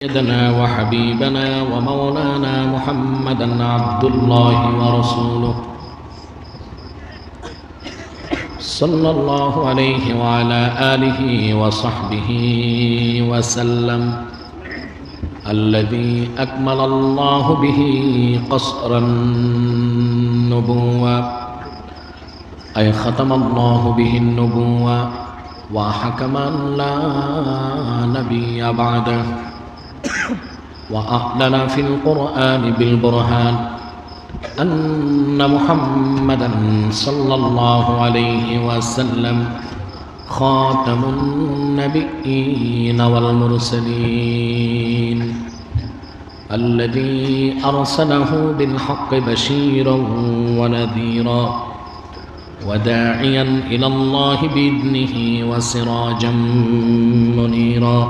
سيدنا وحبيبنا ومولانا محمدا عبد الله ورسوله صلى الله عليه وعلى آله وصحبه وسلم الذي أكمل الله به قصر النبوة أي ختم الله به النبوة وحكم أن لا نبي بعده وأعلن في القرآن بالبرهان أن محمدا صلى الله عليه وسلم خاتم النبيين والمرسلين الذي أرسله بالحق بشيرا ونذيرا وداعيا إلى الله بإذنه وسراجا منيرا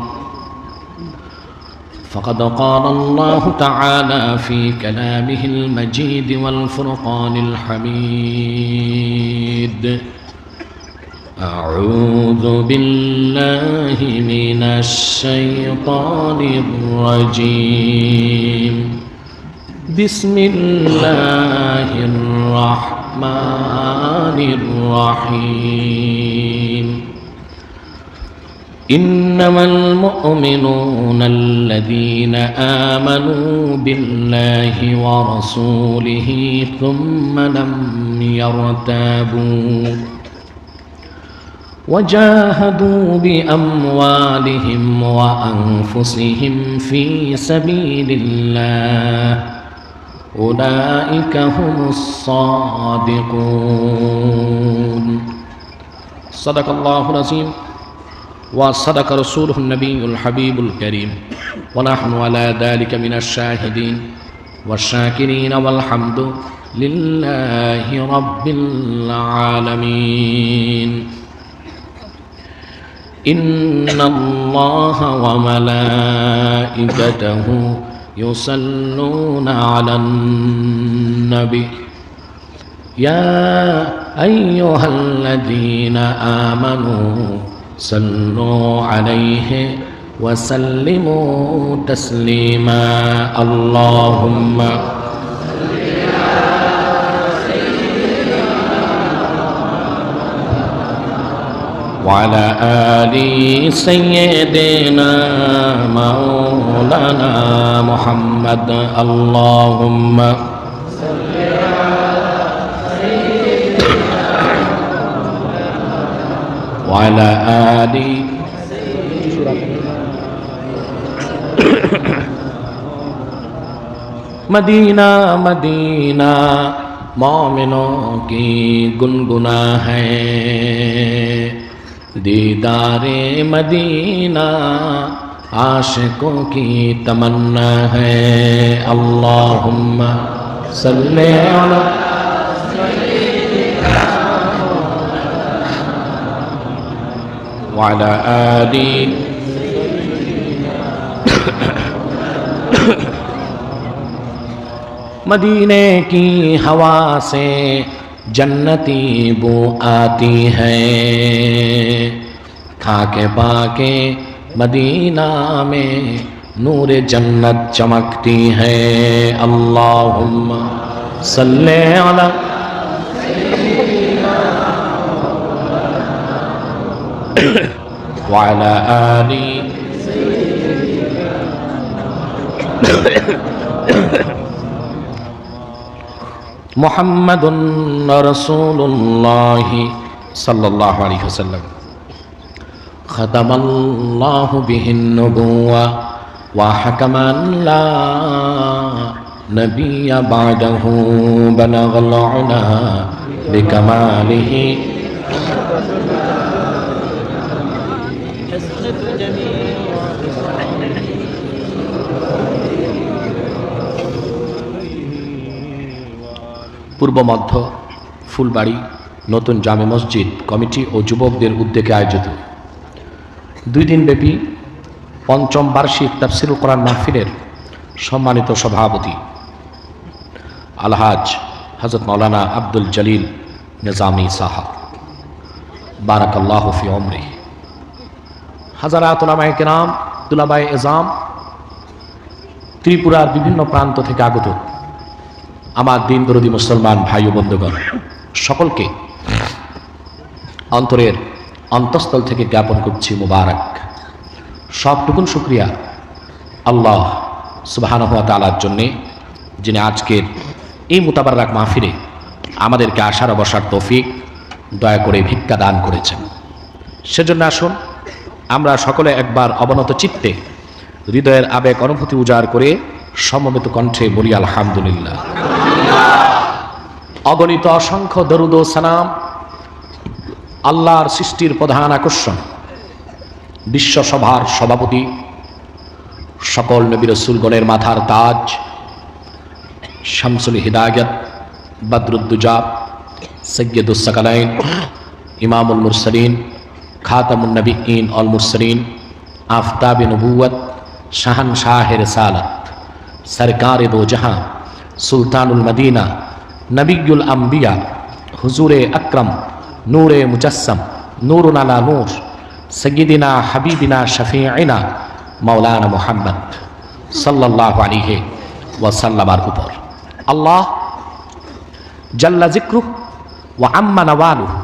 فقد قال الله تعالى في كلامه المجيد والفرقان الحميد أعوذ بالله من الشيطان الرجيم بسم الله الرحمن الرحيم إنما المؤمنون الذين آمنوا بالله ورسوله ثم لم يرتابوا وجاهدوا بأموالهم وأنفسهم في سبيل الله أولئك هم الصادقون صدق الله العظيم وصدق رسوله النبي الحبيب الكريم ونحن على ذلك من الشاهدين والشاكرين والحمد لله رب العالمين إن الله وملائكته يصلون على النبي يا أيها الذين آمنوا صلوا عليه وسلموا تسليما اللهم وعلى آل سيدنا مولانا محمد اللهم وعلى آل Medina Medina मोमिनों की गुनगुना है दीदारे मदीना आशिकों की तमन्ना है अल्लाहुम्मा सल्ले अला वअला आलि मदीने की हवा से जन्नती बू आती है खाके पाके मदीना में नूर जन्नत चमकती है अल्लाहुम्मा सल्ले अला वअला आलि मुहम्मदुन रसूलुल्लाह सल्लल्लाहु अलैहि वसल्लम खतमल्लाहु बिहिन नुबुव्वा व हकमा ला नबिय्य बअदहु बलगल उला बिकमालिही পূর্ব মধ্য ফুলবাড়ি নতুন জামে মসজিদ কমিটি ও যুবকদের উদ্যোগে আয়োজিত 2 দিনব্যাপী পঞ্চম বার্ষিক তাফসীরুল কোরআন মাহফিলের সম্মানিত সভাপতি আলহাজ হযরত মাওলানা আব্দুল জলিল নিজামী সাহেব বারাকাল্লাহু ফি উমরিহি হাজারাত উলামায়ে কেরাম তুলাবায়ে ইজাম ত্রিপুরার বিভিন্ন প্রান্ত থেকে আগত আমার দিন দরদি মুসলমান ভাই ও বন্ধুগণ, সকলকে অন্তরের অন্তঃস্থল থেকে জ্ঞাপন করছি মুবারক। সবটুকুন শুকরিয়া আল্লাহ সুবহানাহু ওয়া তাআলার জন্যে, যিনি আজকের এই মুতাবাররাক মাহফিলে আমাদেরকে আসার বসার তৌফিক দয়া করে ভিক্ষা দান করেছেন। সেজন্য আসুন আমরা সকলে একবার অবনত চিত্তে হৃদয়ের আবেগ অনুভূতি উজাড় করে সমবেত কণ্ঠে বলি আলহামদুলিল্লাহ। অগণিত অসংখ্য দরুদ ও সালাম আল্লাহর সৃষ্টির প্রধান আকর্ষণ, বিশ্বসভার সভাপতি, সকল নবী রাসূলগণের মাথার তাজ, শামসুল হিদায়াত, বদরুদ্দুজা, সৈয়দুস সাকালাইন, ইমামুল মুরসালিন, খাতামুন নবিয়্যিন ওয়াল মুরসালিন, আফতাবে নবুয়ত, শাহনশাহে রিসালাত, সরকারে দো জাহাঁ, সুলতানুল মদিনা, নবিয়ুল আম্বিয়া, হুজুরে আকরম, নূরে মুজাসসম, নূরুন আলা নূর, সৈয়দিনা হাবিবিনা শফিঈনা মাওলানা মুহাম্মদ সাল্লাল্লাহু আলাইহি ওয়াসাল্লামের উপর আল্লাহ জাল্লা যিকরুহু ওয়া আম্মা নওয়ালুহু,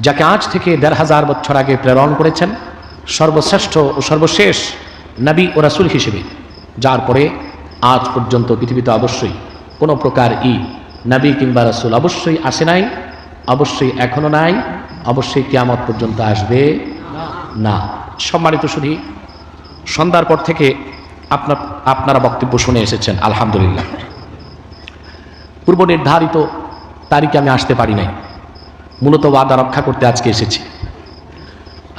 যাকে আজ থেকে ১৫০০ বছর আগে প্রেরণ করেছেন সর্বশ্রেষ্ঠ ও সর্বশেষ নবী ও রাসূল হিসেবে, যার পরে আজ পর্যন্ত পৃথিবীতে অবশ্যই কোনো প্রকার নবী কিংবা রাসূল অবশ্যই আসে নাই, অবশ্যই এখনো নাই, অবশ্যই কিয়ামত পর্যন্ত আসবে না। সম্মানিত শুধু সন্ধ্যার পর থেকে আপনারা বক্তব্য শুনে এসেছেন, আলহামদুলিল্লাহ। পূর্ব নির্ধারিত তারিখে আমি আসতে পারি নাই, মূলত ওয়াদা রক্ষা করতে আজকে এসেছি।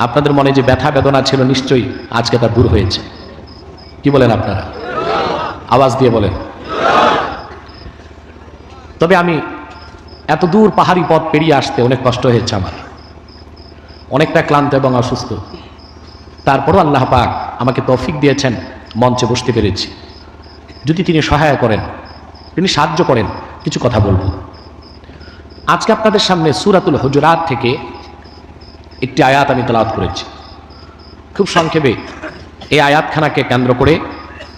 আপনাদের মনে যে ব্যথা বেদনা ছিল নিশ্চয়ই আজকে তা দূর হয়েছে। কি বলেন আপনারা? আওয়াজ দিয়ে বলেন। তবে আমি এত দূর পাহাড়ি পথ পেরিয়ে আসতে অনেক কষ্ট হয়েছে আমার, অনেকটা ক্লান্ত এবং অসুস্থ। তারপরও আল্লাহ পাক আমাকে তৌফিক দিয়েছেন, মঞ্চে বসতে পেরেছি। যদি তিনি সহায় করেন, তিনি সাহায্য করেন, কিছু কথা বলবো। আজকে আপনাদের সামনে সূরাতুল হুজুরাত থেকে একটি আয়াত আমি তেলাওয়াত করেছি। খুব সংক্ষেপে এই আয়াতখানাকে কেন্দ্র করে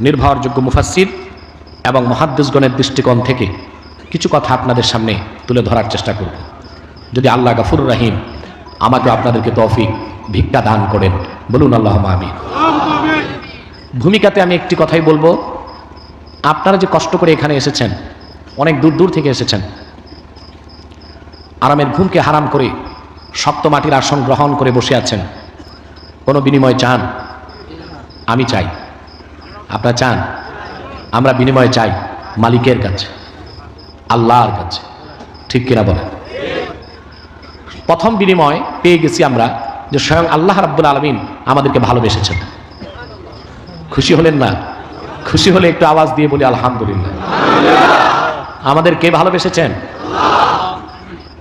নির্ভরযোগ্য মুফাসসির এবং মুহাদ্দিসগণের দৃষ্টিকোণ থেকে কিছু কথা আপনাদের সামনে তুলে ধরার চেষ্টা করব। যদি আল্লাহ গফুর রহিম আমাকে আপনাদেরকে তৌফিক ভিক্ষা দান করেন, বলুন আল্লাহুম্মা আমিন। ভূমিকাতে আমি একটি কথাই বলবো, আপনারা যে কষ্ট করে এখানে এসেছেন, অনেক দূর দূর থেকে এসেছেন, আরামের ঘুমকে হারাম করে শক্ত মাটির আসন গ্রহণ করে বসে আছেন, কোনো বিনিময় চান? আমি চাই। আপনারা চান? আমরা বিনিময় চাই মালিকের কাছে, আল্লাহর কাছে। ঠিক কিনা বলেন? প্রথম বিনিময় পেয়ে গেছি আমরা যে স্বয়ং আল্লাহ রাব্বুল আলামিন আমাদেরকে ভালোবেসেছেন। খুশি হলেন না? খুশি হলে একটু আওয়াজ দিয়ে বলি আলহামদুলিল্লাহ। আমাদের কে ভালোবেসেছেন?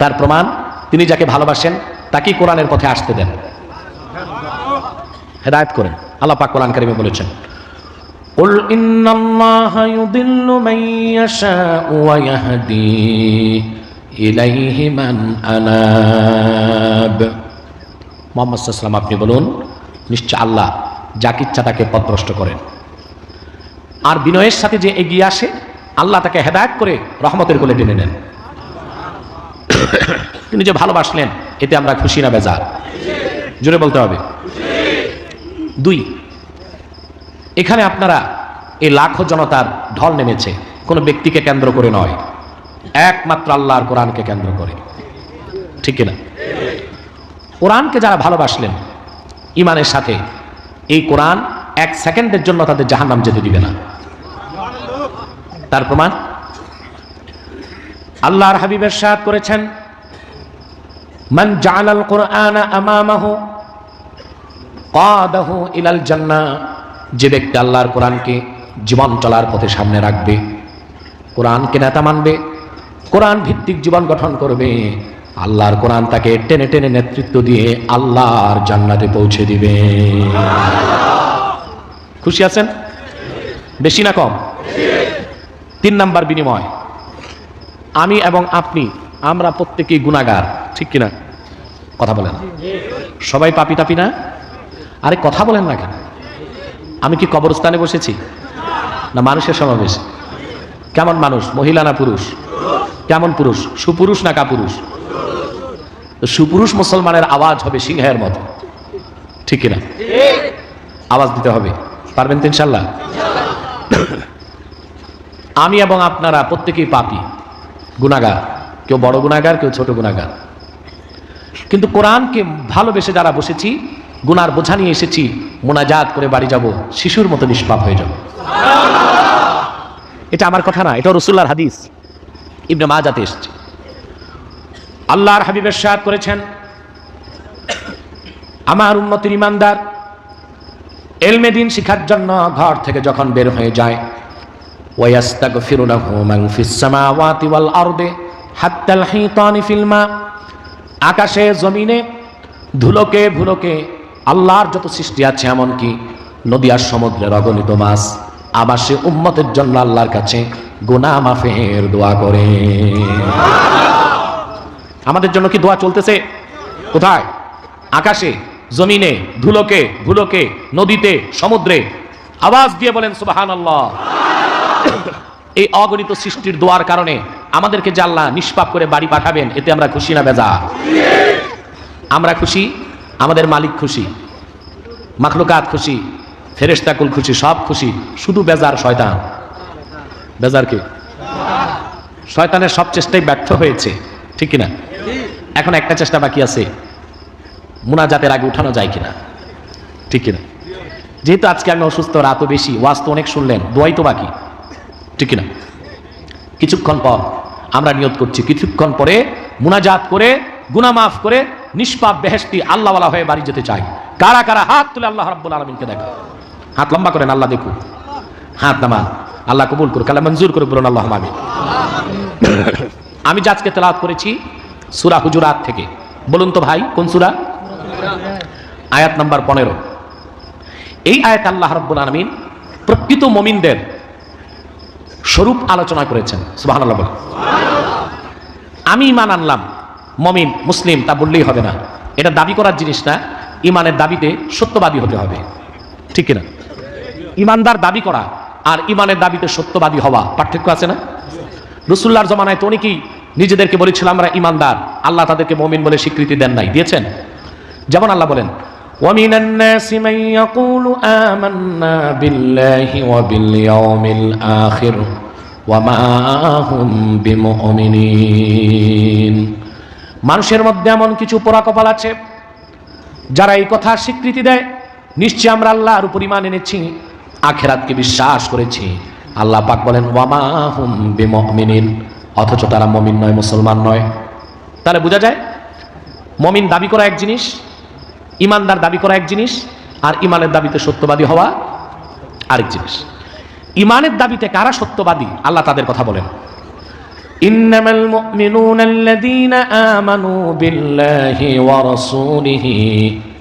তার প্রমাণ, তিনি যাকে ভালোবাসেন তাকেই কোরআনের পথে আসতে দেন, হেদায়েত করেন। আল্লাহ পাক কোরআন কারিমে বলেছেন, কুল ইন্নাল্লাহা ইউদিল্লু মান ইয়াশাউ ওয়া ইয়াহদি ইলাইহি মান আনাব। মুহাম্মদ সাল্লাল্লাহু আলাইহি ওয়াসাল্লাম আপনি বলুন, নিশ্চয় আল্লাহ যাকে ইচ্ছা তাকে পথভ্রষ্ট করেন, আর বিনয়ের সাথে যে এগিয়ে আসে আল্লাহ তাকে হেদায়েত করে রহমতের কোলে টেনে নেন। তিনি যে ভালোবাসলেন এতে আমরা খুশি না বেজার? জোরে বলতে হবে। 2, এখানে আপনারা এই লাখো জনতার ঢল নেমেছে কোনো ব্যক্তিকে কেন্দ্র করে নয়, একমাত্র আল্লাহর কোরআনকে কেন্দ্র করে। ঠিক কিনা? কোরআনকে যারা ভালোবাসলেন ঈমানের সাথে, এই কোরআন 1 সেকেন্ডের জন্য তাদের জাহান্নাম যেতে দিবে না। তার প্রমাণ আল্লাহর হাবিব ইরশাদ করেছেন, মান জাআলাল কুরআনা আমামাহু কাদাহু ইলাল জান্নাহ। যে ব্যক্তি আল্লাহর কোরআনকে জীবন চলার পথে সামনে রাখবে, কোরআনকে নেতা মানবে, কোরআন ভিত্তিক জীবন গঠন করবে, আল্লাহর কোরআন তাকে টেনে টেনে নেতৃত্ব দিয়ে আল্লাহর জান্নাতে পৌঁছে দিবে। খুশি আছেন? বেশি না কম? 3 নাম্বার বিনিময়, আমি এবং আপনি, আমরা প্রত্যেকেই গুনাহগার। ঠিক কিনা? কথা বলেন। সবাই পাপী তাপি না? আরে কথা বলেন না কেন? আমি কি কবরস্থানে বসেছি? না মানুষের সমাবেশ? কেমন মানুষ? মহিলা না পুরুষ? কেমন পুরুষ? সুপুরুষ না কাপুরুষ? সুপুরুষ মুসলমানের আওয়াজ হবে সিংহের মতো, ঠিক কিনা? আওয়াজ দিতে হবে, পারবেন তো ইনশাল্লাহ? আমি এবং আপনারা প্রত্যেকেই পাপী, গুনাহগার, কেউ বড় গুনাহগার, কেউ ছোট গুনাহগার। কিন্তু কোরআনকে ভালোবেসে যারা বসেছি, গুনার বোঝা নিয়ে এসেছি, মোনাজাত করে বাড়ি যাব, শিশুর মতো নিষ্পাপ হয়ে যাব। এটা আমার কথা না, এটা রাসূলুল্লাহর হাদিস, ইবনে মাজাতে এসেছে। আল্লাহর হাবিব ইরশাদ করেছেন, আমার উম্মতের ঈমানদার ইলমে দ্বীন শিখার জন্য ঘর থেকে যখন বের হয়ে যায়, ওয়ায়াস্তাগফিরু লাহু মান ফিস সামাওয়াতি ওয়াল আরদি হাত্তাল হিতানি ফিল মা। আকাশে জমিনে ধুলোকে ভুলোকে আল্লাহর যত সৃষ্টি আছে, এমনকি নদী আর সমুদ্রের অগণিত মাছ, আবার সে উম্মতের জন্য আল্লাহর কাছে গুনাহ মাফের দোয়া করে। আমাদের জন্য কি দোয়া চলতেছে? কোথায়? আকাশে, জমিনে, ধুলোকে ভুলোকে, নদীতে, সমুদ্রে। আওয়াজ দিয়ে বলেন সুবহানাল্লাহ। এই অগণিত সৃষ্টির দোয়ার কারণে আমাদেরকে যে আল্লাহ নিষ্পাপ করে বাড়ি পাঠাবেন, এতে আমরা খুশি না বেজার? আমরা খুশি, আমাদের মালিক খুশি, মাখলুকাত খুশি, ফেরেশতাকুল খুশি, সব খুশি, শুধু বেজার শয়তান। বেজার কি? শয়তানের সব চেষ্টাই ব্যর্থ হয়েছে, ঠিক কিনা? এখন একটা চেষ্টা বাকি আছে, মুনাজাতের আগে উঠানো যায় কিনা, ঠিক কিনা? যেহেতু আজকে আমি অসুস্থ, রাতও বেশি, ওয়াজ তো অনেক শুনলেন, দোয়াই তো বাকি, ঠিক কিনা? কিছুক্ষণ পর আমরা নিয়ত করছি, কিছুক্ষণ পরে মুনাজাত করে গুনাহ মাফ করে নিষ্পাপ বেহেশতি আল্লাহওয়ালা হয়ে বাড়ি যেতে চাই। কারা কারা হাত তুলে আল্লাহ রাব্বুল আলামিনকে দেখা? হাত লম্বা করেন, আল্লাহ দেখুন। হাত নামান, আল্লাহ কবুল করুক, আল্লাহ মঞ্জুর করে বলুন আল্লাহুম্মা আমিন। আমি আজকে তেলাওয়াত করেছি সূরা হুজুরাত থেকে। বলুন তো ভাই, কোন সূরা? আয়াত নাম্বার 15। এই আয়াত আল্লাহ রাব্বুল আলামিন প্রকৃত মুমিনদের স্বরূপ আলোচনা করেছেন। সুবহানাল্লাহ বলেন। আমি ঈমান আনলাম, মুমিন মুসলিম তা বললেই হবে না, এটা দাবি করার জিনিস না। ঈমানের দাবিতে সত্যবাদী হতে হবে, ঠিক কিনা? ঈমানদার দাবি করা আর ঈমানের দাবিতে সত্যবাদী হওয়া পার্থক্য আছে না? রাসূলুল্লাহর জামানায় তো অনেকেই নিজেদেরকে বলেছিল আমরা ঈমানদার, আল্লাহ তাদেরকে মুমিন বলে স্বীকৃতি দেন নাই, দিয়েছেন। যেমন আল্লাহ বলেন, وَمِنَ النَّاسِ مَن يَقُولُ آمَنَّا بِاللَّهِ وَبِالْيَوْمِ الْآخِرِ وَمَا هُمْ بِمُؤْمِنِينَ। মানুষের মধ্যে এমন কিছু পোড়া কপাল আছে যারা এই কথা স্বীকৃতি দেয়, নিশ্চয় আমরা আল্লাহর উপর ঈমান এনেছি, আখিরাতকে বিশ্বাস করেছি। আল্লাহ পাক বলেন ওয়ামা হুম বিমুমিনিন, অথচ তারা মুমিন নয়, মুসলমান নয়। তাহলে বোঝা যায় মুমিন দাবি করা এক জিনিস, ঈমানদার দাবি করা এক জিনিস, আর ঈমানের দাবিতে সত্যবাদী হওয়া আরেক জিনিস। ঈমানের দাবিতে কারা সত্যবাদী, আল্লাহ তাদের কথা বলেন, ইন্নামাল মুমিনুনা আল্লাযীনা আমানু বিল্লাহি ওয়া রাসূলিহি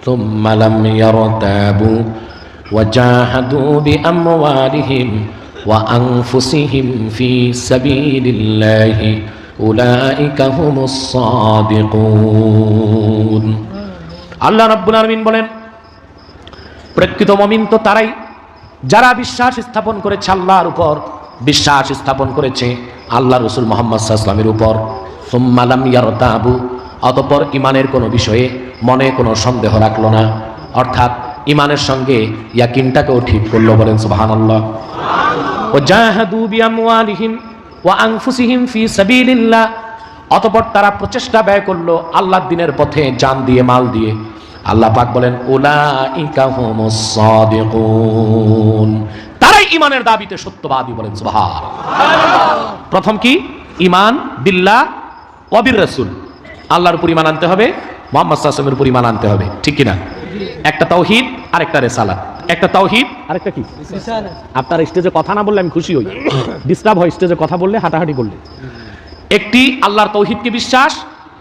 থুম্মা লাম ইয়ারতাবু ওয়া জাহাদু বিআমওয়ালিহিম ওয়া আনফুসিহিম ফি সাবিলিল্লাহি উলাইকা হুমুস সাদিকুন। আল্লাহ রাব্বুল আলামিন বলেন, প্রকৃত মুমিন তো তারাই যারা বিশ্বাস স্থাপন করেছে আল্লাহর উপর, বিশ্বাস স্থাপন করেছে আল্লাহ রাসূল মুহাম্মদ সাল্লাল্লাহু আলাইহি ওয়াসাল্লামের উপর, সুম্মা লাম ইয়ারতাবু, অতঃপর ঈমানের কোনো বিষয়ে মনে কোনো সন্দেহ রাখলো না, অর্থাৎ ঈমানের সঙ্গে ইয়াকিনটাকেও ঠিক করলো। বলেন সুবহানাল্লাহ। ওয়া জাহাদু বিআমওয়ালিহিম ওয়া আনফুসিহিম ফি সাবিলিল্লাহ, অতঃপর তারা প্রচেষ্টা ব্যয় করলো আল্লাহর দ্বীনের পথে জান দিয়ে, মাল দিয়ে। আল্লাহ পাক বলেন উলাইকা হুমুস সাদিকুন, তারাই ঈমানের দাবিতে সত্যবাদী। বলেন সুবহানাল্লাহ। প্রথম কি? ঈমান বিল্লাহ ওয়া বির রাসূল, আল্লাহর উপর ঈমান আনতে হবে, মুহাম্মদ সাল্লাল্লাহু আলাইহি ওয়াসাল্লামের উপর ঈমান আনতে হবে, ঠিক কি না? একটা তাওহীদ আর একটা রিসালাত, একটা তাওহীদ আর একটা কি রিসালাত। আপনার স্টেজে কথা না বললে আমি খুশি হই, ডিস্টার্ব হয় স্টেজে কথা বললে, হাঁটাহাঁটি করলে। একটি আল্লাহর তাওহীদকে বিশ্বাস,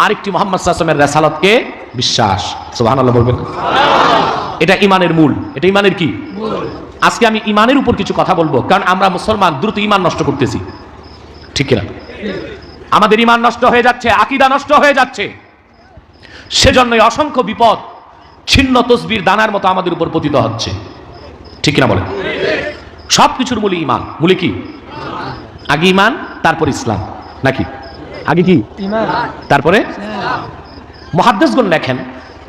আরেকটি মুহাম্মদ সাল্লাল্লাহু আলাইহি ওয়াসাল্লামের রিসালাতকে বিশ্বাস। সুবহানাল্লাহ বলবেন। এটা ঈমানের মূল, এটা ঈমানের কি মূল। আজকে আমি ঈমানের উপর কিছু কথা বলবো, কারণ আমরা মুসলমান দ্রুত ঈমান নষ্ট করতেছি, ঠিক কিনা? আমাদের ঈমান নষ্ট হয়ে যাচ্ছে, আকীদা নষ্ট হয়ে যাচ্ছে, সেজন্যই অসংখ্য বিপদ ছিন্ন তসবির দানার মতো আমাদের উপর পতিত হচ্ছে, ঠিক কিনা বলেন? সবকিছুর মূলে ঈমান। মূলে কি? আগে ঈমান, তারপর ইসলাম, নাকি? আগে কি? ঈমান, তারপরে মুহাদ্দিসগণ লেখেন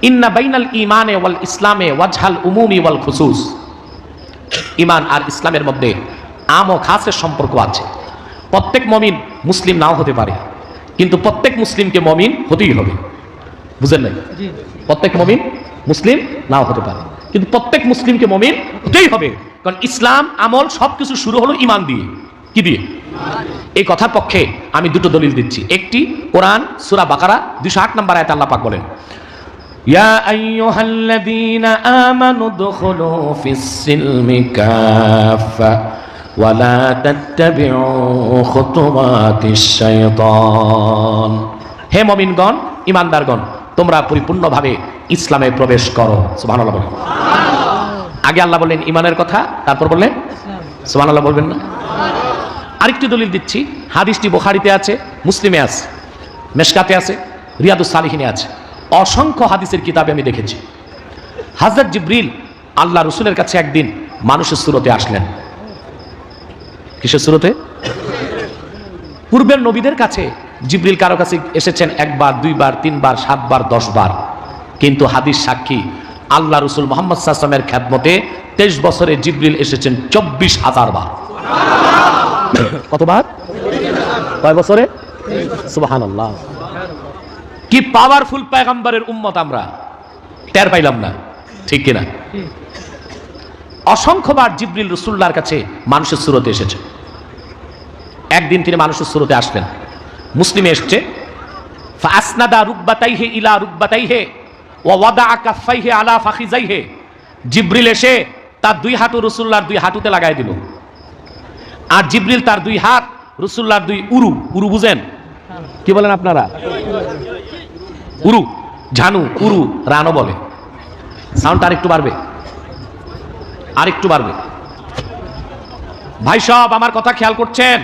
ইন্না বাইনাল ঈমানে ওয়াল ইসলামে ওয়াজহাল উমুমি ওয়াল খুসুস। ঈমান আর ইসলামের মধ্যে আম ও খাসের সম্পর্ক আছে। প্রত্যেক মুমিন মুসলিম নাও হতে পারে, কিন্তু প্রত্যেক মুসলিমকে মুমিন হতেই হবে। বুঝেন নাই? প্রত্যেক মুমিন মুসলিম নাও হতে পারে, কিন্তু প্রত্যেক মুসলিমকে মুমিন হতেই হবে। কারণ ইসলাম আমল সবকিছু শুরু হলো ঈমান দিয়ে। কি দিয়ে? এই কথার পক্ষে আমি দুটো দলিল দিচ্ছি। একটি কোরআন সূরা বাকারা 208 নম্বর আয়াতে আল্লাহ পাক বলেন, ইয়া আইয়ুহাল্লাযীনা আমানু দুখুলু ফিস-সিলমি কাফা ওয়া লা তাত্তাবিউ খুতুওয়াতিশ শাইতান। হে মুমিনগণ, ঈমানদারগণ, তোমরা পরিপূর্ণভাবে ইসলামে প্রবেশ করো। সুবহানাল্লাহ বলেন। আগে আল্লাহ বললেন ঈমানের কথা, তারপর বললেন সুবহানাল্লাহ, বলবেন না? আরেকটি দলিল দিচ্ছি। হাদিসটি বুখারীতে আছে, মুসলিমে আছে, মেশকাতে আছে, রিয়াদুস সালিহিনে আছে। অসংখ্য হাদিসের কিতাবে আমি দেখেছি হযরত জিবরিল আল্লাহ রাসূলের কাছে একদিন মানুষের সুরতে আসলেন। কিসের সুরতে? পূর্বের নবীদের কাছে জিবরিল কারো কাছে এসেছেন একবার, দুইবার, তিনবার, 7 বার, 10 বার, কিন্তু হাদিস সাক্ষী আল্লাহ রাসূল মুহাম্মদ সাল্লাল্লাহু আলাইহি ওয়াসাল্লামের খেদমতে 23 বছরে জিবরিল এসেছেন 24,000 বার। কতবার? কয় বছরে? সুবহানাল্লাহ। কি পাওয়ারফুল পয়গম্বরের উম্মত আমরা, টের পাইলাম না, ঠিক কিনা? অসংখ্যবার জিবরিল রাসূলুল্লাহর কাছে মানুষের সুরতে এসেছে। একদিন তিনি মানুষের সুরতে আসলেন। মুসলিমে এসেছে ফাসনাদা রুকবাতাইহি ইলা রুকবাতাইহি ওয়া ওয়াদাআ কাফাইহি আলা ফাখিজাইহি। জিবরিল এসে তার দুই হাঁটু রাসূলুল্লাহর দুই হাঁটুতে লাগাই দিল, আর জিবরিল তার দুই হাত রাসূলুল্লাহর দুই উরু, উরু বুঝেন? কি বলেন আপনারা? উরু, ঝানু, উরু, রানো বলে। সাউন্ড আরেকটু বাড়বে, আরেকটু বাড়বে। ভাই সব আমার কথা খেয়াল করছেন?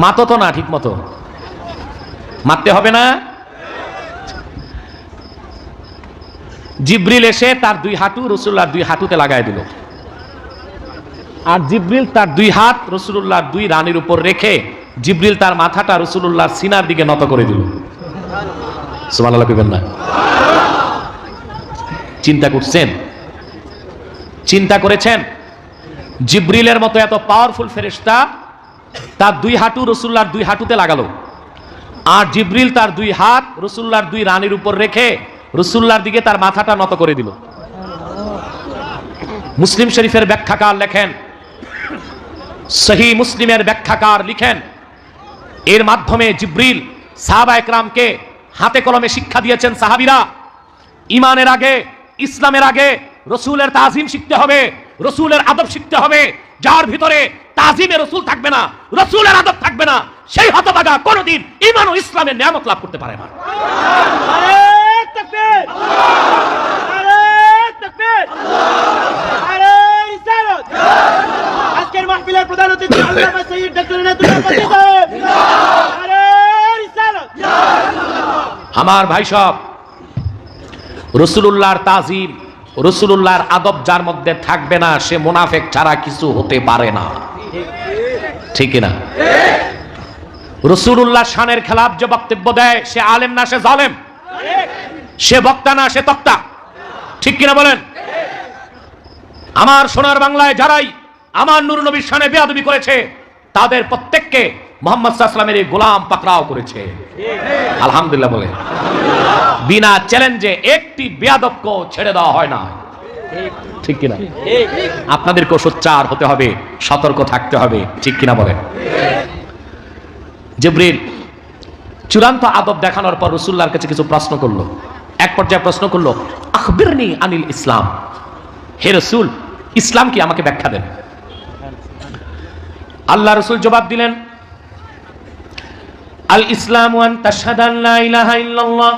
মাতো তো না ঠিক মতো, মারতে হবে না। জিবরিল এসে তার দুই হাঁটু রাসূলুল্লাহর দুই হাঁটুতে লাগাই দিল, আর জিবরিল তার দুই হাত রাসূলুল্লাহর দুই রানের উপর রেখে জিবরিল তার মাথাটা রাসূলুল্লাহর সিনার দিকে নত করে দিল। সুবহানাল্লাহ কইবেন না? চিন্তা করছেন? চিন্তা করেছেন জিবরিলের মতো এত পাওয়ারফুল ফেরেশতা তার দুই হাঁটু রাসূলুল্লাহর দুই হাঁটুতে লাগালো, আর জিবরিল তার দুই হাত রাসূলুল্লাহর দুই রানের উপর রেখে রাসূলুল্লাহর দিকে তার মাথাটা নত করে দিল। মুসলিম শরীফের ব্যাখ্যাকার লেখেন, সহিহ মুসলিমের ব্যাখ্যাকার লিখেন, এর মাধ্যমে জিবরিল সাহাবায়ে কেরামকে হাতে কলমে শিক্ষা দিয়েছেন, সাহাবীরা ঈমানের আগে, ইসলামের আগে রাসূলের তাজিম শিখতে হবে, রাসূলের আদব শিখতে হবে। যার ভিতরে তাজিমে রাসূল থাকবে না, রাসূলের আদব থাকবে না, সেই হতভাগা কোনদিন ঈমান ও ইসলামের নিয়ামত লাভ করতে পারে না। নারে তাকবীর, নারে তাকবীর, নারে রিসালাত। আজকের মাহফিলের প্রধান অতিথি আল্লামা সাইয়্যিদ ডক্টর ইনায়েতুল্লাহ কাদরী সাহেব। নারে রিসালাত। আমার ভাই সব, রাসূলুল্লাহর তাজিম, রাসূলুল্লাহর আদব যার মধ্যে থাকবে না, সে মুনাফিক ছাড়া কিছু হতে পারে না, ঠিক না? রাসূলুল্লাহর শানের খেলাফ যে বক্তব্য দেয়, সে আলেম না, সে জালেম, সে বক্তা না, সে তক্তা, ঠিক কিনা বলেন? আমার সোনার বাংলায় যারাই আমার নূর নবীর শানে বেয়াদবি করেছে, তাদের প্রত্যেককে মুহাম্মদ সাল্লাল্লাহু আলাইহি ওয়াসাল্লামের এই গোলাম পাকড়াও করেছে। আলহামদুলিল্লাহ বলে বিনা চ্যালেঞ্জে একটি বেয়াদবকে ছেড়ে দেওয়া হয় না, ঠিক কিনা? আপনাদেরকে সোচ্চার হতে হবে, সতর্ক থাকতে হবে, ঠিক কিনা বলেন? জিবরিল চূড়ান্ত আদব দেখানোর পর রাসূলুল্লাহর কাছে কিছু প্রশ্ন করলো। এক পর্যায়ে প্রশ্ন করলো, আখবিরনি আনিল ইসলাম। হে রাসূল, ইসলাম কি, আমাকে ব্যাখ্যা দেন। আল্লাহ রাসূল জবাব দিলেন, আল ইসলামু আন তাশহাদু আন লা ইলাহা ইল্লাল্লাহ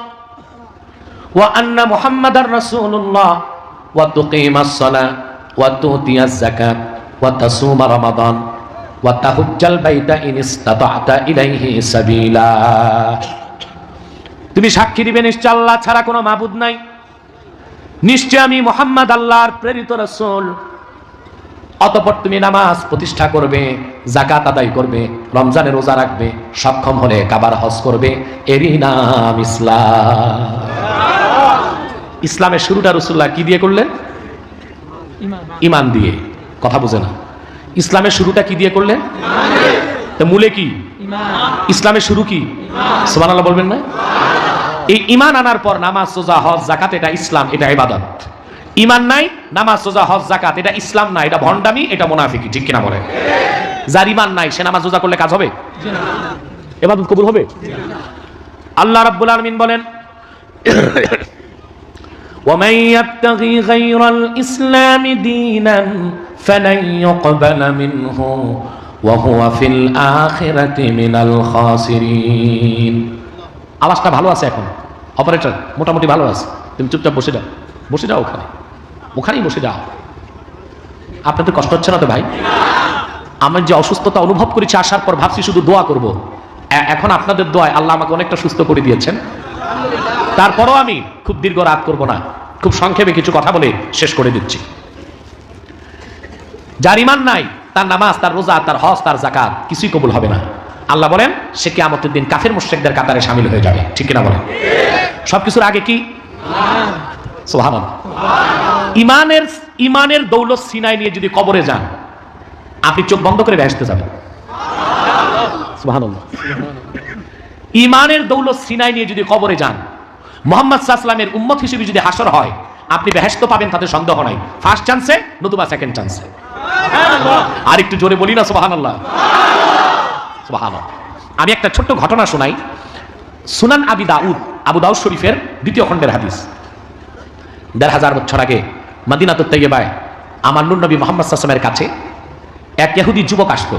ওয়া আন্না মুহাম্মাদার রাসূলুল্লাহ ওয়া তুকিমাস সালাহ ওয়া তুতিয়াজ যাকাত ওয়া তাসুমা রমাদান ওয়া তাহুজ্জাল বাইতা ইন ইসতাতা'তা ইলাইহি সাবিলা। তুমি সাক্ষী দিবে নিশ্চয় আল্লাহ ছাড়া কোনো মাবুদ নাই, নিশ্চয় আমি মুহাম্মদ আল্লাহর প্রেরিত রাসূল। অতঃপর তুমি নামাজ প্রতিষ্ঠা করবে, যাকাত আদায় করবে, রমজানে রোজা রাখবে, সক্ষম হলে কাবার হজ করবে, এরই নাম ইসলাম। ইসলামের শুরুটা রাসূলুল্লাহ কি দিয়ে করলেন? ঈমান দিয়ে। কথা বুঝে না? ইসলামের শুরুটা কি দিয়ে করলেন? তো মূলে কি? ইসলামের শুরু কি? সুবহানাল্লাহ বলবেন না? এই ঈমান আনার পর নামাজ, রোজা, হজ, যাকাত, এটা ইসলাম, এটা ইবাদত। ঈমান নাই, নামাজ, রোজা, হজ, যাকাত, এটা ইসলাম না, এটা ভণ্ডামি, এটা মুনাফিকি। ঠিক কিনা বলে? যার ঈমান নাই সে নামাজ রোজা করলে কাজ হবে? ইবাদত কবুল হবে? আল্লাহ রাব্বুল আলামিন বলেন, ومن يبتغي غير الإسلام دينا فلن يقبل منه وهو في الآخرة من الخاسرين। আওয়াজটা ভালো আছে এখন? অপারেটর মোটামুটি ভালো আছে। তুমি চুপচাপ বসে যাও, বসে যাও, ওখানেই বসে যাও। আপনাদের কষ্ট হচ্ছে না তো ভাই? আমি যে অসুস্থতা অনুভব করেছি আসার পর ভাবছি শুধু দোয়া করব। এখন আপনাদের দোয়ায় আল্লাহ আমাকে অনেকটা সুস্থ করে দিয়েছেন। তারপরও আমি খুব দীর্ঘ রাত করব না, খুব সংক্ষেপে কিছু কথা বলে শেষ করে দিচ্ছি। যার ঈমান নাই তার নামাজ, তার রোজা, তার হজ, তার যাকাত কিছুই কবুল হবে না। আল্লাহ বলেন সে কিয়ামতের দিন কাফের মুশরিকদের কাতারে শামিল হয়ে যাবে। ঠিক কিনা বলেন? সবকিছুর আগে কি? সুবহানাল্লাহ। ঈমানের দৌলত সিনায় নিয়ে যদি কবরে যান, আপনি চোখ বন্ধ করে বেহেশতে যাবেন। সুবহানাল্লাহ। ঈমানের দৌলত সিনায় নিয়ে যদি কবরে যান, মুহাম্মদ সাল্লাল্লাহু আলাইহি ওয়াসাল্লামের উম্মত হিসেবে যদি হাসর হয়, আপনি বেহেশত পাবেন তাতে সন্দেহ নাই। ফার্স্ট চান্সে নতুবা সেকেন্ড চান্সে। আর একটু জোরে বলি না সুবহানাল্লাহ? সুবহানাল্লাহ। আমি একটা ছোট্ট ঘটনা শোনাই। সুনান আবু দাউদ শরীফের 2য় খণ্ডের হাদিস। 1500 বছর আগে মদিনাতুত তাইয়্যিবায় আমার নূর নবী মুহাম্মদ সাল্লাল্লাহু আলাইহি ওয়াসাল্লামের কাছে এক ইহুদি যুবক আসতো।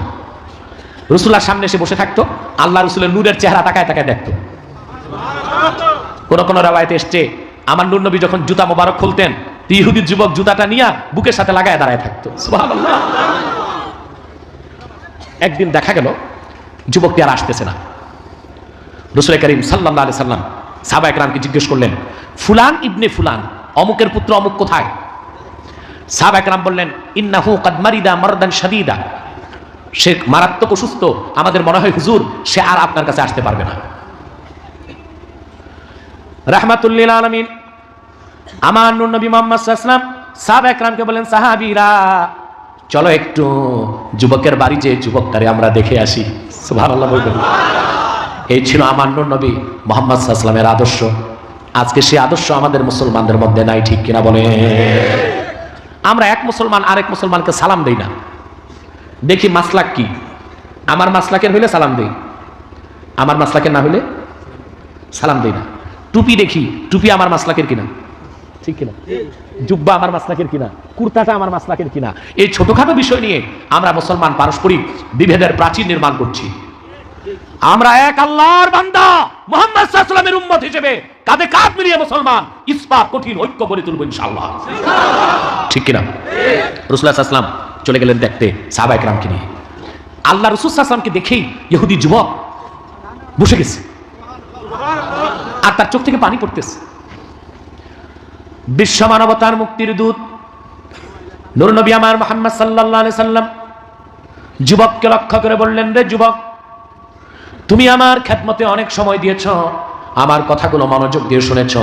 রাসূলুল্লাহর সামনে এসে বসে থাকতো, আল্লাহ রাসূলের নূরের চেহারা তাকায় তাকায় দেখতো। কোন কোন রাওয়ায়াতে এসেছে আমার নূর নবী যখন জুতা মোবারক খুলতেন, ইহুদি যুবক জুতাটা নিয়ে বুকের সাথে লাগায় দাঁড়ায় থাকতো। সুবহানাল্লাহ। একদিন দেখা গেল যুবকটি আর আসতেছে না। রাসূল করিম সাল্লাল্লাহু আলাইহি সাল্লাম সাহাবায়ে কেরামকে জিজ্ঞেস করলেন, ফুলান ইবনে ফুলান, অমুকের পুত্র অমুক কোথায়? সাহাবায়ে কেরাম বললেন, ইন্নাহু কাদ মারিদা মারদান শাদীদা, সে মারাত্মক অসুস্থ, আমাদের মনে হয় হুজুর সে আর আপনার কাছে আসতে পারবে না। রাহমাতুল লিল আলামিন আমার নূর নবী মুহাম্মদ সাল্লাল্লাহু আলাইহি ওয়াসাল্লাম সাহাবায়ে কেরামকে বলেন, সাহাবীরা চলো একটু যুবকের বাড়ি যে যুবকটারে আমরা দেখে আসি। সুবহানাল্লাহ বলবেন। এই ছিল আমার নূর নবী মুহাম্মদ সাল্লাল্লাহু আলাইহি ওয়াসাল্লামের আদর্শ। আজকে সেই আদর্শ আমাদের মুসলমানদের মধ্যে নাই। ঠিক কিনা বলে? আমরা এক মুসলমান আরেক মুসলমানকে সালাম দেই না। দেখি মাসলাক কি, আমার মাসলাকের হইলে সালাম দেই, আমার মাসলাকের না হইলে সালাম দেই না। টুপি দেখি, টুপি আমার মাসলাকের কিনা, ঠিক কিনা? জুব্বা আমার মাসলাকের কিনা, কুর্তাটা আমার মাসলাকের কিনা। এই ছোটখাটো বিষয় নিয়ে আমরা মুসলমান পারস্পরিক বিভেদের প্রাচীর নির্মাণ করছি। আমরা এক আল্লাহর বান্দা মুহাম্মদ সাল্লাল্লাহু আলাইহি ওয়াসাল্লামের উম্মত হিসেবে কাঁধে কাঁধ মিলিয়ে মুসলমান ইসপাত কঠিন ঐক্য গড়ে তুলব ইনশাআল্লাহ। ঠিক কিনা? রাসূলুল্লাহ সাল্লাল্লাহু আলাইহি ওয়াসাল্লাম চলে গেলেন দেখতে সাহাবায়ে কেরামকে নিয়ে। আল্লাহ রাসূল সাল্লাল্লাহু আলাইহি ওয়াসাল্লামকে দেখেই ইহুদি যুবক বসে গেছে, আর তার চোখ থেকে পানি পড়তেছে। বিশ্ব মানবতার মুক্তির দূত নূর নবী আমার মুহাম্মদ সাল্লাল্লাহু আলাইহি সাল্লাম যুবককে লক্ষ্য করে বললেন, রে যুবক, তুমি আমার খেদমতে অনেক সময় দিয়েছ, আমার কথাগুলো মনোযোগ দিয়ে শুনেছ,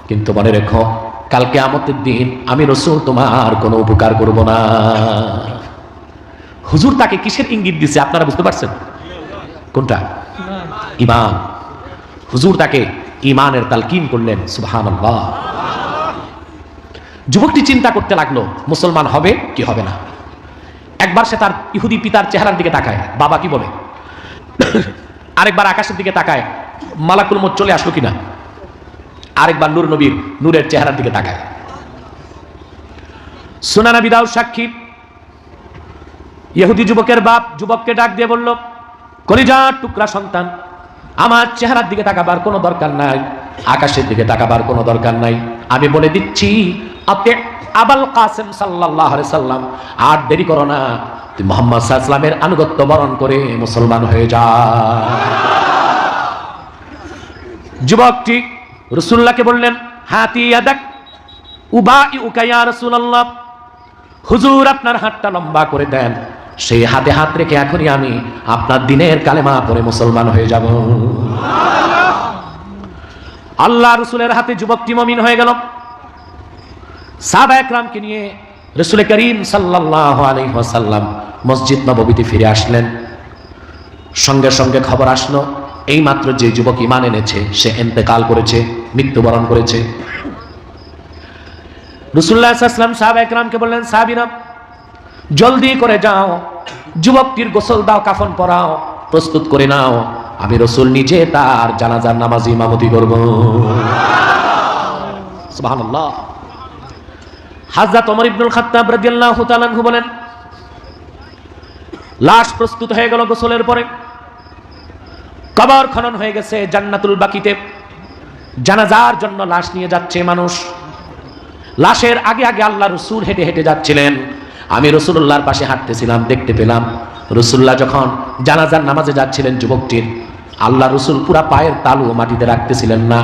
কিন্তু মনে রেখো কাল কিয়ামতের দিন আমি রাসূল তোমার কোনো উপকার করব না। হুজুর তাকে কিসের ইঙ্গিত দিছে আপনারা বুঝতে পারছেন? কোনটা? ঈমান। হুজুর তাকে ঈমানের তালকিন করলেন। সুবহানাল্লাহ। যুবকটি চিন্তা করতে লাগলো মুসলমান হবে কি হবে না। একবার সে তার ইহুদি পিতার চেহারার দিকে তাকায়, বাবা কি বলে। আরেকবার আকাশের দিকে তাকায়, মালাকুল মউত চলে আসলো কিনা। আরেকবার নূর নবীর নূরের চেহারার দিকে তাকায়। সুনান আবি দাউদ সাক্ষী, ইহুদি যুবকের বাপ যুবককে ডাক দিয়ে বলল, কলিজার টুকরা সন্তান, আমার চেহারার দিকে তাকাবার কোনো দরকার নাই, আকাশের দিকে তাকাবার কোনো দরকার নাই। আমি বলে দিচ্ছি আপনি আবুল কাসেম সাল্লাল্লাহু আলাইহি সাল্লাম, আর দেরি করো না, তুই মুহাম্মদ সাল্লাল্লাহু আলাইহি সাল্লামের আনুগত্য বরণ করে মুসলমান হয়ে যা। যুবকটি রাসূলুল্লাহকে বললেন, হাতি ইয়াদাক উবাইউকা ইয়া রাসূলুল্লাহ, হুজুর আপনার হাতটা লম্বা করে দেন, সেই হাতে হাত রেখে এখনই আমি আপনার দিনের কালেমা পড়ে মুসলমান হয়ে যাব। আল্লাহ রসুলের হাতে যুবকটি মুমিন হয়ে গেল। সাহাবায়ে কেরামকে নিয়ে রাসূল করিম সাল্লাল্লাহু আলাইহি ওয়াসাল্লাম মসজিদ নববীতে ফিরে আসলেন। সঙ্গে সঙ্গে খবর আসলো এই মাত্র যে যুবক ঈমান এনেছে সে ইন্তেকাল করেছে, মৃত্যুবরণ করেছে। রাসূলুল্লাহ সাল্লাল্লাহু আলাইহি ওয়াসাল্লাম সাহাবায়ে কেরামকে বললেন, সাহাবীরা জলদি করে যাও, যুবকটির গোসল দাও, কাফন পরাও, প্রস্তুত করে নাও, আমি রাসূল নিজে তার জানাজার নামাজে ইমামতি করব। সুবহানাল্লাহ। হযরত ওমর ইবনুল খাত্তাব রাদিয়াল্লাহু তাআলা আনহু বলেন, লাশ প্রস্তুত হয়ে গেল গোসলের পরে, কবর খনন হয়ে গেছে জান্নাতুল বাকিতে, জানাজার জন্য লাশ নিয়ে যাচ্ছে মানুষ। লাশের আগে আগে আল্লাহ রাসূল হেঁটে হেঁটে যাচ্ছিলেন। আমি রাসূলুল্লাহর পাশে হাঁটতেছিলাম, দেখতে পেলাম রাসূলুল্লাহ যখন জানাজার নামাজে যাচ্ছিলেন যুবকটির, আল্লাহ রাসূল পুরা পায়ের তালু মাটিতে রাখতেছিলেন না,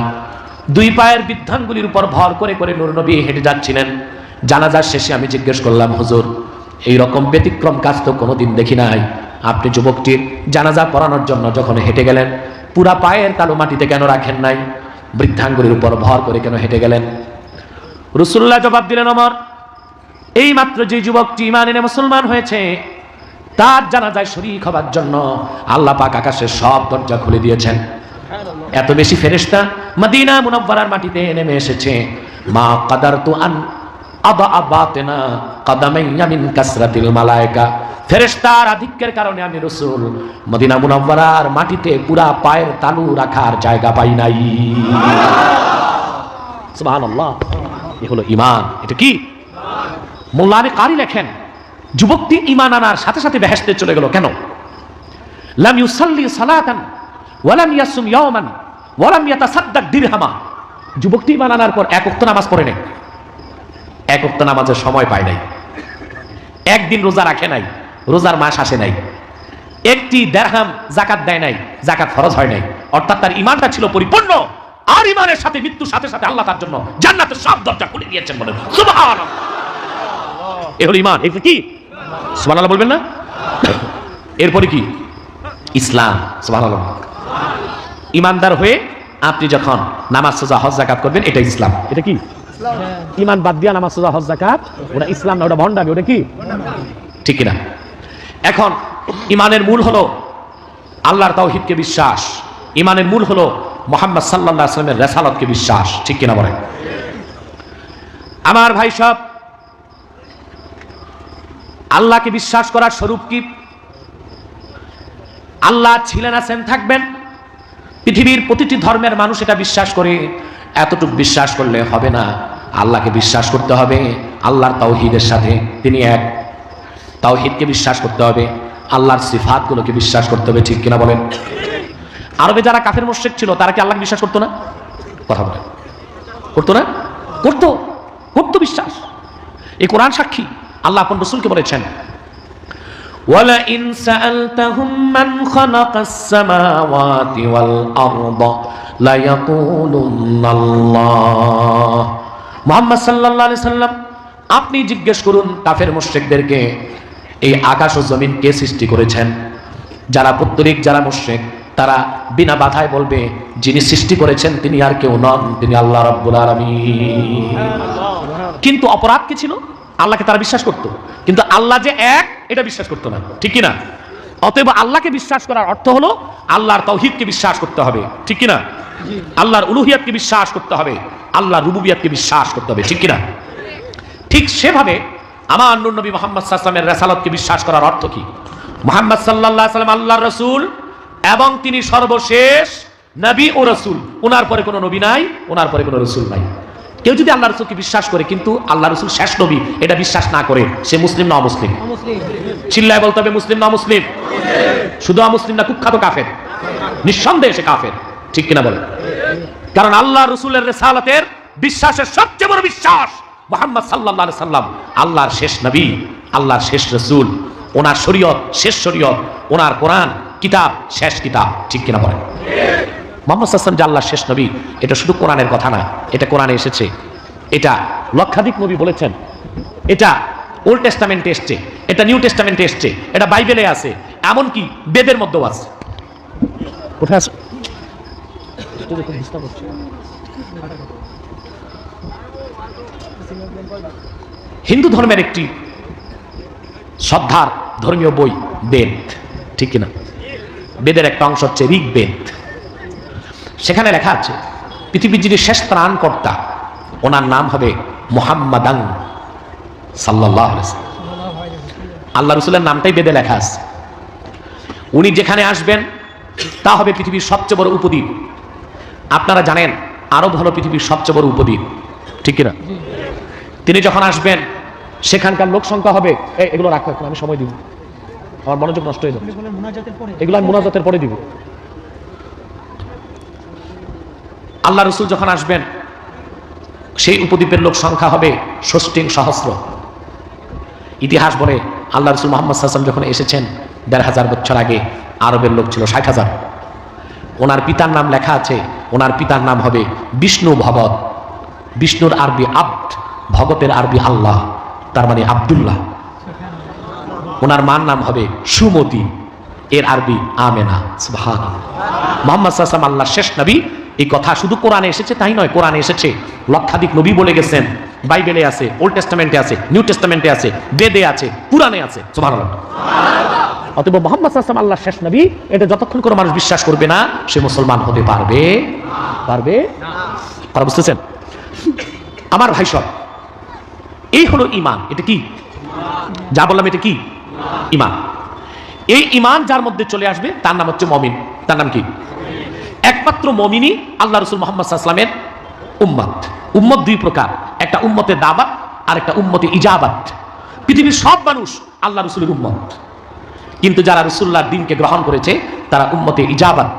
দুই পায়ের বৃদ্ধাঙ্গুলির উপর ভর করে করে নূর নবী হেঁটে যাচ্ছিলেন। জানাজার শেষে আমি জিজ্ঞেস করলাম, হুজুর এই রকম ব্যতিক্রম কাজ তো কোনোদিন দেখি নাই, আপনি যুবকটির জানাজা পড়ানোর জন্য যখন হেঁটে গেলেন পুরা পায়ের তালু মাটিতে কেন রাখেন নাই, বৃদ্ধাঙ্গুলির উপর ভর করে কেন হেঁটে গেলেন? রাসূলুল্লাহ জবাব দিলেন, ওমর এই মাত্র যে যুবকটি ঈমান এনে মুসলমান হয়েছে তার জানাজায় শরীক হবার জন্য আল্লাহ পাক আকাশের সব দরজা খুলে দিয়েছেন। এত বেশি ফেরেশতা মদিনা মুনাওয়ারার মাটিতে নেমে এসেছে। মা কাদারতু আন আবা আবাতেনা কাদামাইয়া মিন কাসরাতিল মালায়েকা, ফেরেশতার আধিক্যের কারণে আমি রাসূল মদিনা মুনাওয়ারার মাটিতে পুরা পায়ের তালু রাখার জায়গা পাই নাই। সুবহানাল্লাহ। এ হলো ঈমান। এটা কি? মোল্লানে কারি লেখেন, যুবকটি ঈমান আনার সাথে সাথে বেহেশতে চলে গেল। কেন? লাম ইউসাল্লি সালাতান ওয়া লাম ইয়াসুম ইয়াওমান ওয়া লাম ইয়াতাসাদ্দাক দিরহামা। যুবকটি ঈমান আনার পর এক ওয়াক্ত নামাজ পড়ে নাই, এক ওয়াক্ত নামাজের সময় পায় নাই, একদিন রোজা রাখে নাই, রোজার মাস আসে নাই, একটি দিরহাম যাকাত দেয় নাই, যাকাত ফরজ হয় নাই। অর্থাৎ তার ঈমানটা ছিল পরিপূর্ণ। আর ঈমানের সাথে মৃত্যুর সাথে সাথে আল্লাহ তার জন্য জান্নাতের সব দরজা খুলে দিয়েছেন। বলেন সুবহানাল্লাহ। এ হলো ঈমান। এটা কি? সুবহানাল্লাহ বলবেন না? এরপরে কি? ইসলাম। সুবহানাল্লাহ। ঈমানদার হয়ে আপনি যখন নামাজ রোজা হজ যাকাত করবেন, এটা ইসলাম। এটা কি? ঈমান বাদ দিয়া নামাজ রোজা হজ যাকাত, ওটা ইসলাম না, ওটা ভণ্ডামি। ওটা কি? ঠিক কিনা? এখন ঈমানের মূল হলো আল্লাহর তাওহীদকে বিশ্বাস, ঈমানের মূল হলো মুহাম্মদ সাল্লাল্লাহু আলাইহি ওয়াসাল্লামের রিসালাতকে বিশ্বাস। ঠিক কিনা বলেন? আমার ভাই সব, আল্লাহকে বিশ্বাস করার স্বরূপ কি? আল্লাহ ছিলেন, আছেন, থাকবেন। পৃথিবীর প্রতিটি ধর্মের মানুষ এটা বিশ্বাস করে। এতটুকু বিশ্বাস করলে হবে না, আল্লাহকে বিশ্বাস করতে হবে আল্লাহর তাওহীদের সাথে। তিনি এক, তাওহীদকে বিশ্বাস করতে হবে, আল্লাহর সিফাতগুলোকে বিশ্বাস করতে হবে। ঠিক কিনা বলেন? আরবে যারা কাফের মুশরিক ছিল তারা কি আল্লাহকে বিশ্বাস করতো না? কথা বলেন, করতো না? করতো, করতো বিশ্বাস। এই কোরআন সাক্ষী। আল্লাহ আপন রাসূলকে বলেছেন, ওয়ালা ইন সাআলতাহুম মান খালাকাস সামাওয়াতি ওয়াল আরদা লা ইয়াকুলুনাল্লাহ। মুহাম্মদ সাল্লাল্লাহু আলাইহি সাল্লাম আপনি জিজ্ঞেস করুন কাফের মুশরিকদেরকে, এই আকাশ ও জমিন কে সৃষ্টি করেছেন? যারা পুত্তলিক, যারা মুশরিক, তারা বিনা বাধায় বলবে যিনি সৃষ্টি করেছেন তিনি আর কেউ নন, তিনি আল্লাহ রাব্বুল আলামিন। কিন্তু অপরাধ কি ছিল? আল্লাহকে তারা বিশ্বাস করত, কিন্তু আল্লাহ যে এক এটা বিশ্বাস করতো না। ঠিক কিনা? অতএব আল্লাহকে বিশ্বাস করার অর্থ হলো আল্লাহর তাওহীদকে বিশ্বাস করতে হবে। ঠিক কিনা? আল্লাহর উলুহিয়াতকে বিশ্বাস করতে হবে, আল্লাহর রুবুবিয়াতকে বিশ্বাস করতে হবে। ঠিক কিনা? ঠিক সেভাবে আমার নূর নবী মুহাম্মদ সাল্লাল্লাহু আলাইহি ওয়াসাল্লামের রিসালাতকে বিশ্বাস করার অর্থ কি? মুহাম্মদ সাল্লাল্লাহু আলাইহি ওয়াসাল্লাম আল্লাহর রাসূল এবং তিনি সর্বশেষ নবী ও রাসূল। ওনার পরে কোনো নবী নাই, ওনার পরে কোনো রাসূল নাই। কেউ যদি আল্লাহ রাসূলকে বিশ্বাস করে কিন্তু আল্লাহ রাসূল শেষ নবী এটা বিশ্বাস না করে, সে মুসলিম না অমুসলিম? চিল্লায় বলতে হবে মুসলিম না অমুসলিম? শুধু অমুসলিম না, কুখ্যাত কাফের, নিঃসন্দেহে সে কাফের। ঠিক কিনা বলে? কারণ আল্লাহ রাসূলের রিসালাতের বিশ্বাসের সবচেয়ে বড় বিশ্বাস মুহাম্মদ সাল্লাল্লাহু আলাইহি সাল্লাম আল্লাহর শেষ নবী, আল্লাহর শেষ রাসূল, ওনার শরীয়ত শেষ শরীয়ত, ওনার কোরআন কিতাব শেষ কিতাব। ঠিক কিনা বলেন? মুহাম্মদ সাল্লাল্লাহু আলাইহি ওয়াসাল্লাম যে আল্লাহর শেষ নবী এটা শুধু কোরআনের কথা না, এটা কোরআনে এসেছে, এটা লক্ষাধিক নবী বলেছেন, এটা ওল্ড টেস্টামেন্টে এসছে, এটা নিউ টেস্টামেন্টে এসছে, এটা বাইবেলে আছে, এমনকি বেদের মধ্যেও আছে। কোথায় আছে? হিন্দু ধর্মের একটি শ্রদ্ধার ধর্মীয় বই বেদ, ঠিক কিনা? বেদের একটা অংশ হচ্ছে ঋগ্বেদ। সেখানে লেখা আছে পৃথিবীর যিনি শেষ ত্রাণকর্তা, ওনার নাম হবে মুহাম্মাদান সাল্লাল্লাহু আলাইহি ওয়াসাল্লাম। আল্লাহ রাসূলের নামটাই বেদে লেখা আছে। উনি যেখানে আসবেন তা হবে পৃথিবীর সবচেয়ে বড় উপদ্বীপ। আপনারা জানেন আরব হলো পৃথিবীর সবচেয়ে বড় উপদ্বীপ, ঠিক কিনা? তিনি যখন আসবেন সেখানকার লোক সংখ্যা হবে, এগুলো রাখো, এখন আমি সময় দিব, আমার মনোযোগ নষ্ট হয়ে যাবে, এগুলো আমি মুনাজাতের পরে দিব। আল্লাহ রাসূল যখন আসবেন সেই উপদ্বীপের লোক সংখ্যা হবে ৬০ সহস্র। ইতিহাস বলে আল্লাহ রাসূল মুহাম্মদ সাল্লাল্লাহু আলাইহি ওয়াসাল্লাম যখন এসেছেন ১৫০০ বছর আগে আরবের লোক ছিল ৬০,০০০। ওনার পিতার নাম লেখা আছে, ওনার পিতার নাম হবে বিষ্ণু ভগত। বিষ্ণুর আরবি আব্দ, ভগতের আরবি আল্লাহ, তার মানে আব্দুল্লাহ। ওনার মার নাম হবে সুমতি, এর আরবি আমেনা। সুবহানাল্লাহ। মুহাম্মদ সাল্লাল্লাহু আলাইহি ওয়াসাল্লাম আল্লাহর শেষ নবী, এই কথা শুধু কোরআনে এসেছে তাই নয়, কোরআনে এসেছে লক্ষাধিক নবী বলে গেছেন, বাইবেলে আছে, ওল্ড টেস্টামেন্টে আছে, নিউ টেস্টামেন্টে আছে, বেদে আছে, কুরআনে আছে। সুবহানাল্লাহ। অতএব মুহাম্মদ সাল্লাল্লাহু আলাইহি ওয়াসাল্লাম আল্লাহর শেষ নবী, এটা যতক্ষণ কোনো মানুষ বিশ্বাস করবে না সে মুসলমান হতে পারবে না। আপনারা বুঝতেছেন? আমার ভাই সব, এই হলো ঈমান। এটা কি যা বললাম, এটা কি ঈমান। এই ঈমান যার মধ্যে চলে আসবে তার নাম হচ্ছে মুমিন। তার নাম কি? একমাত্র মুমিনই আল্লাহ রাসূল মুহাম্মদ সাল্লাল্লাহু আলাইহি ওয়াসাল্লামের উম্মত। উম্মত দুই প্রকার, একটা উম্মতে দাওয়াত আর একটা উম্মতে ইজাবাত। পৃথিবীর সব মানুষ আল্লাহ রাসূলের উম্মত, কিন্তু যারা রাসূলুল্লাহর দ্বীনকে গ্রহণ করেছে তারা উম্মতে ইজাবাত,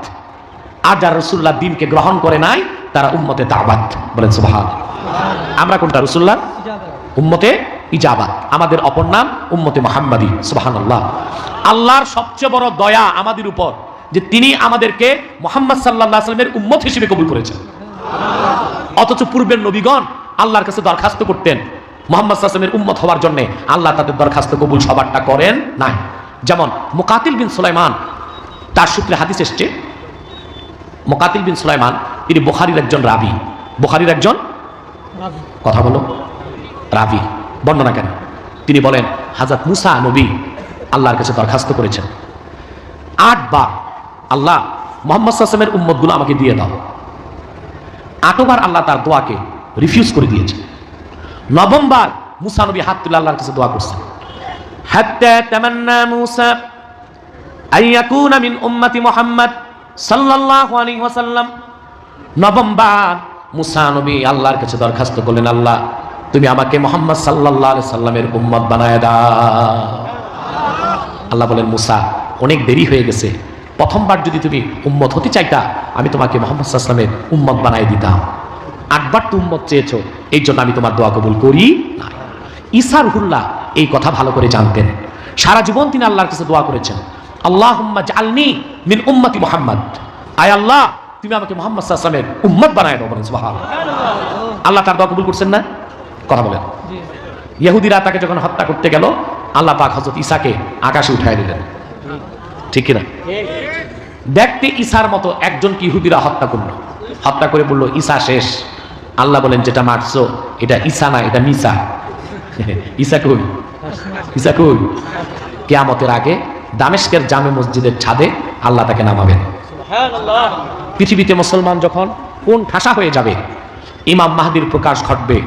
আর যারা রাসূলুল্লাহর দ্বীনকে গ্রহণ করে নাই তারা উম্মতে দাওয়াত। বলেন সুবহানাল্লাহ। আমরা কোনটা? রাসূলুল্লাহর উম্মতে ইজাবাত। আমাদের অপর নাম উম্মতে মুহাম্মাদি। সুবহানাল্লাহ। আল্লাহর সবচেয়ে বড় দয়া আমাদের উপর যে তিনি আমাদেরকে মুহাম্মদ সাল্লাল্লাহু আলাইহি ওয়াসাল্লামের উম্মত হিসেবে কবুল করেছেন। অথচ পূর্বের নবীগণ আল্লাহর কাছে দরখাস্ত করতেন মুহাম্মদ সাল্লাল্লাহু আলাইহি ওয়াসাল্লামের উম্মত হওয়ার জন্য, আল্লাহ তাদের দরখাস্ত কবুল সবারটা করেন নাই। যেমন মুকাতিল বিন সুলাইমান, তার সূত্রে হাদিস এসছে, মুকাতিল বিন সুলাইমান তিনি বুখারীর একজন রাবী। বুখারীর একজন কথা বলো রাবী, বর্ণনা কেন? তিনি বলেন হযরত মুসা নবী আল্লাহর কাছে দরখাস্ত করেছেন ৮ বার, আল্লাহ মুহাম্মদ সাল্লাল্লাহু আলাইহি ওয়াসাল্লামের উম্মতগুলো আমাকে দিয়ে দাও। ৮ বার আল্লাহ তার দোয়াকে রিফিউজ করে দিয়েছে। ৯ম বার মুসা নবী হাত তুলে আল্লাহর কাছে দোয়া করছেন, হাত্তা তামান্না মুসা আইয়াকুনা মিন উম্মতি মুহাম্মদ সাল্লাল্লাহু আলাইহি ওয়াসাল্লাম। ৯ম বার মুসা নবী আল্লাহর কাছে দরখাস্ত করলেন, আল্লাহ তুমি আমাকে মুহাম্মদ সাল্লাল্লাহু আলাইহি সাল্লামের উম্মত বানায় দাও। আল্লাহ বলেন, মুসা অনেক দেরি হয়ে গেছে, প্রথমবার যদি তুমি উম্মত হতে চাইতা আমি তোমাকে মুহাম্মদ সাল্লাল্লাহু আলাইহি সাল্লামের উম্মত বানায় দিতাম। ৮ বার তুমি উম্মত চেয়েছো, এই জন্য আমি তোমার দোয়া কবুল করি না। ঈসা রুহুল্লাহ এই কথা ভালো করে জানতেন। সারা জীবন তিনি আল্লাহর কাছে দোয়া করেছেন, আল্লাহুম্মা জাআলনি মিন উম্মতি মুহাম্মদ, আয় আল্লাহ তুমি আমাকে মুহাম্মদ সাল্লাল্লাহু আলাইহি ওয়াসাল্লামের উম্মত বানায় দাও। বলেন সুবহানাল্লাহ। আল্লাহ তার দোয়া কবুল করছেন না? কথা বলেন। ইহুদিরা তাকে যখন হত্যা করতে গেল, আল্লাহ পাক হযরত ঈসাকে আকাশে উঠায় দিলেন, ঠিক কিনা? দেখতে ঈসার মতো একজনকে ইহুদিরা হত্যা করলো, হত্যা করে বলল ঈসা শেষ। আল্লাহ বলেন, যেটা মারছো এটা ঈসা না, এটা মিসা। ঈসা কই? ঈসা কই? কিয়ামতের আগে দামেস্কের জামে মসজিদের ছাদে আল্লাহ তাকে নামাবেন। সুবহানাল্লাহ। পৃথিবীতে মুসলমান যখন কোন ঠাসা হয়ে যাবে, ইমাম মাহদির প্রকাশ ঘটবে।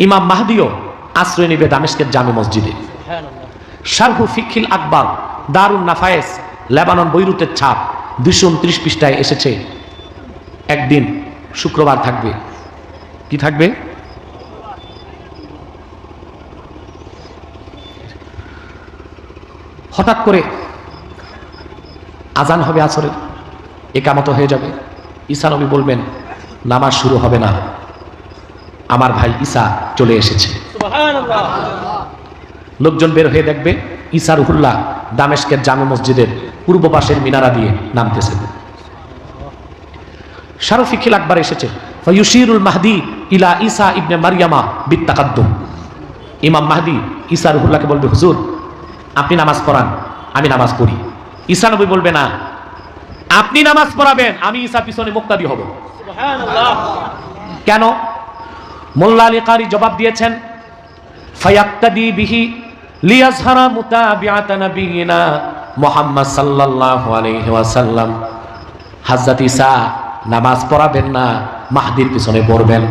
ইমাম মাহদিও আশ্রয় নেবে দামেস্কের জামে মসজিদে। শারহু ফিকহিল আকবার, দারুন নাফায়েস, লেবানন বৈরুতের ছাপ, ২২৯ পৃষ্ঠায় এসেছে। একদিন শুক্রবার থাকবে। কি থাকবে? হঠাৎ করে আজান হবে আসরের, একামত হয়ে যাবে। ঈসা নবী বলবেন, নামাজ শুরু হবে না, আমার ভাই ঈসা চলে এসেছে। সুবহানাল্লাহ। লোকজন বের হয়ে দেখবে ঈসা রুহুল্লাহ দামেস্কের জামে মসজিদের পূর্ব পাশের মিনারা দিয়ে নামতেছে। শারহু ফিকহিল আকবার এসেছে, ফায়ুশিরুল মাহদি ইলা ঈসা ইবনে মারইয়ামা বিত্তাকাদ্দুম। ইমাম মাহদি ঈসা রুহুল্লাহকে বলবে, হুজুর আপনি নামাজ পড়ান, আমি নামাজ পড়ি। ঈসা নবী বলবে, না, আপনি নামাজ পড়াবেন, আমি ঈসা পিছনে মুক্তাদি হব। কেন? মোল্লা আলী কারি জবাব দিয়েছেন, ফায়াক্তাদি বিহি লিয়াজহারা মুতাবিআত নবিয়িনা মুহাম্মদ সাল্লাল্লাহু আলাইহি ওয়াসাল্লাম। হযরত ঈসা নামাজ পড়াবেন না, মাহদির পিছনে পড়বেন।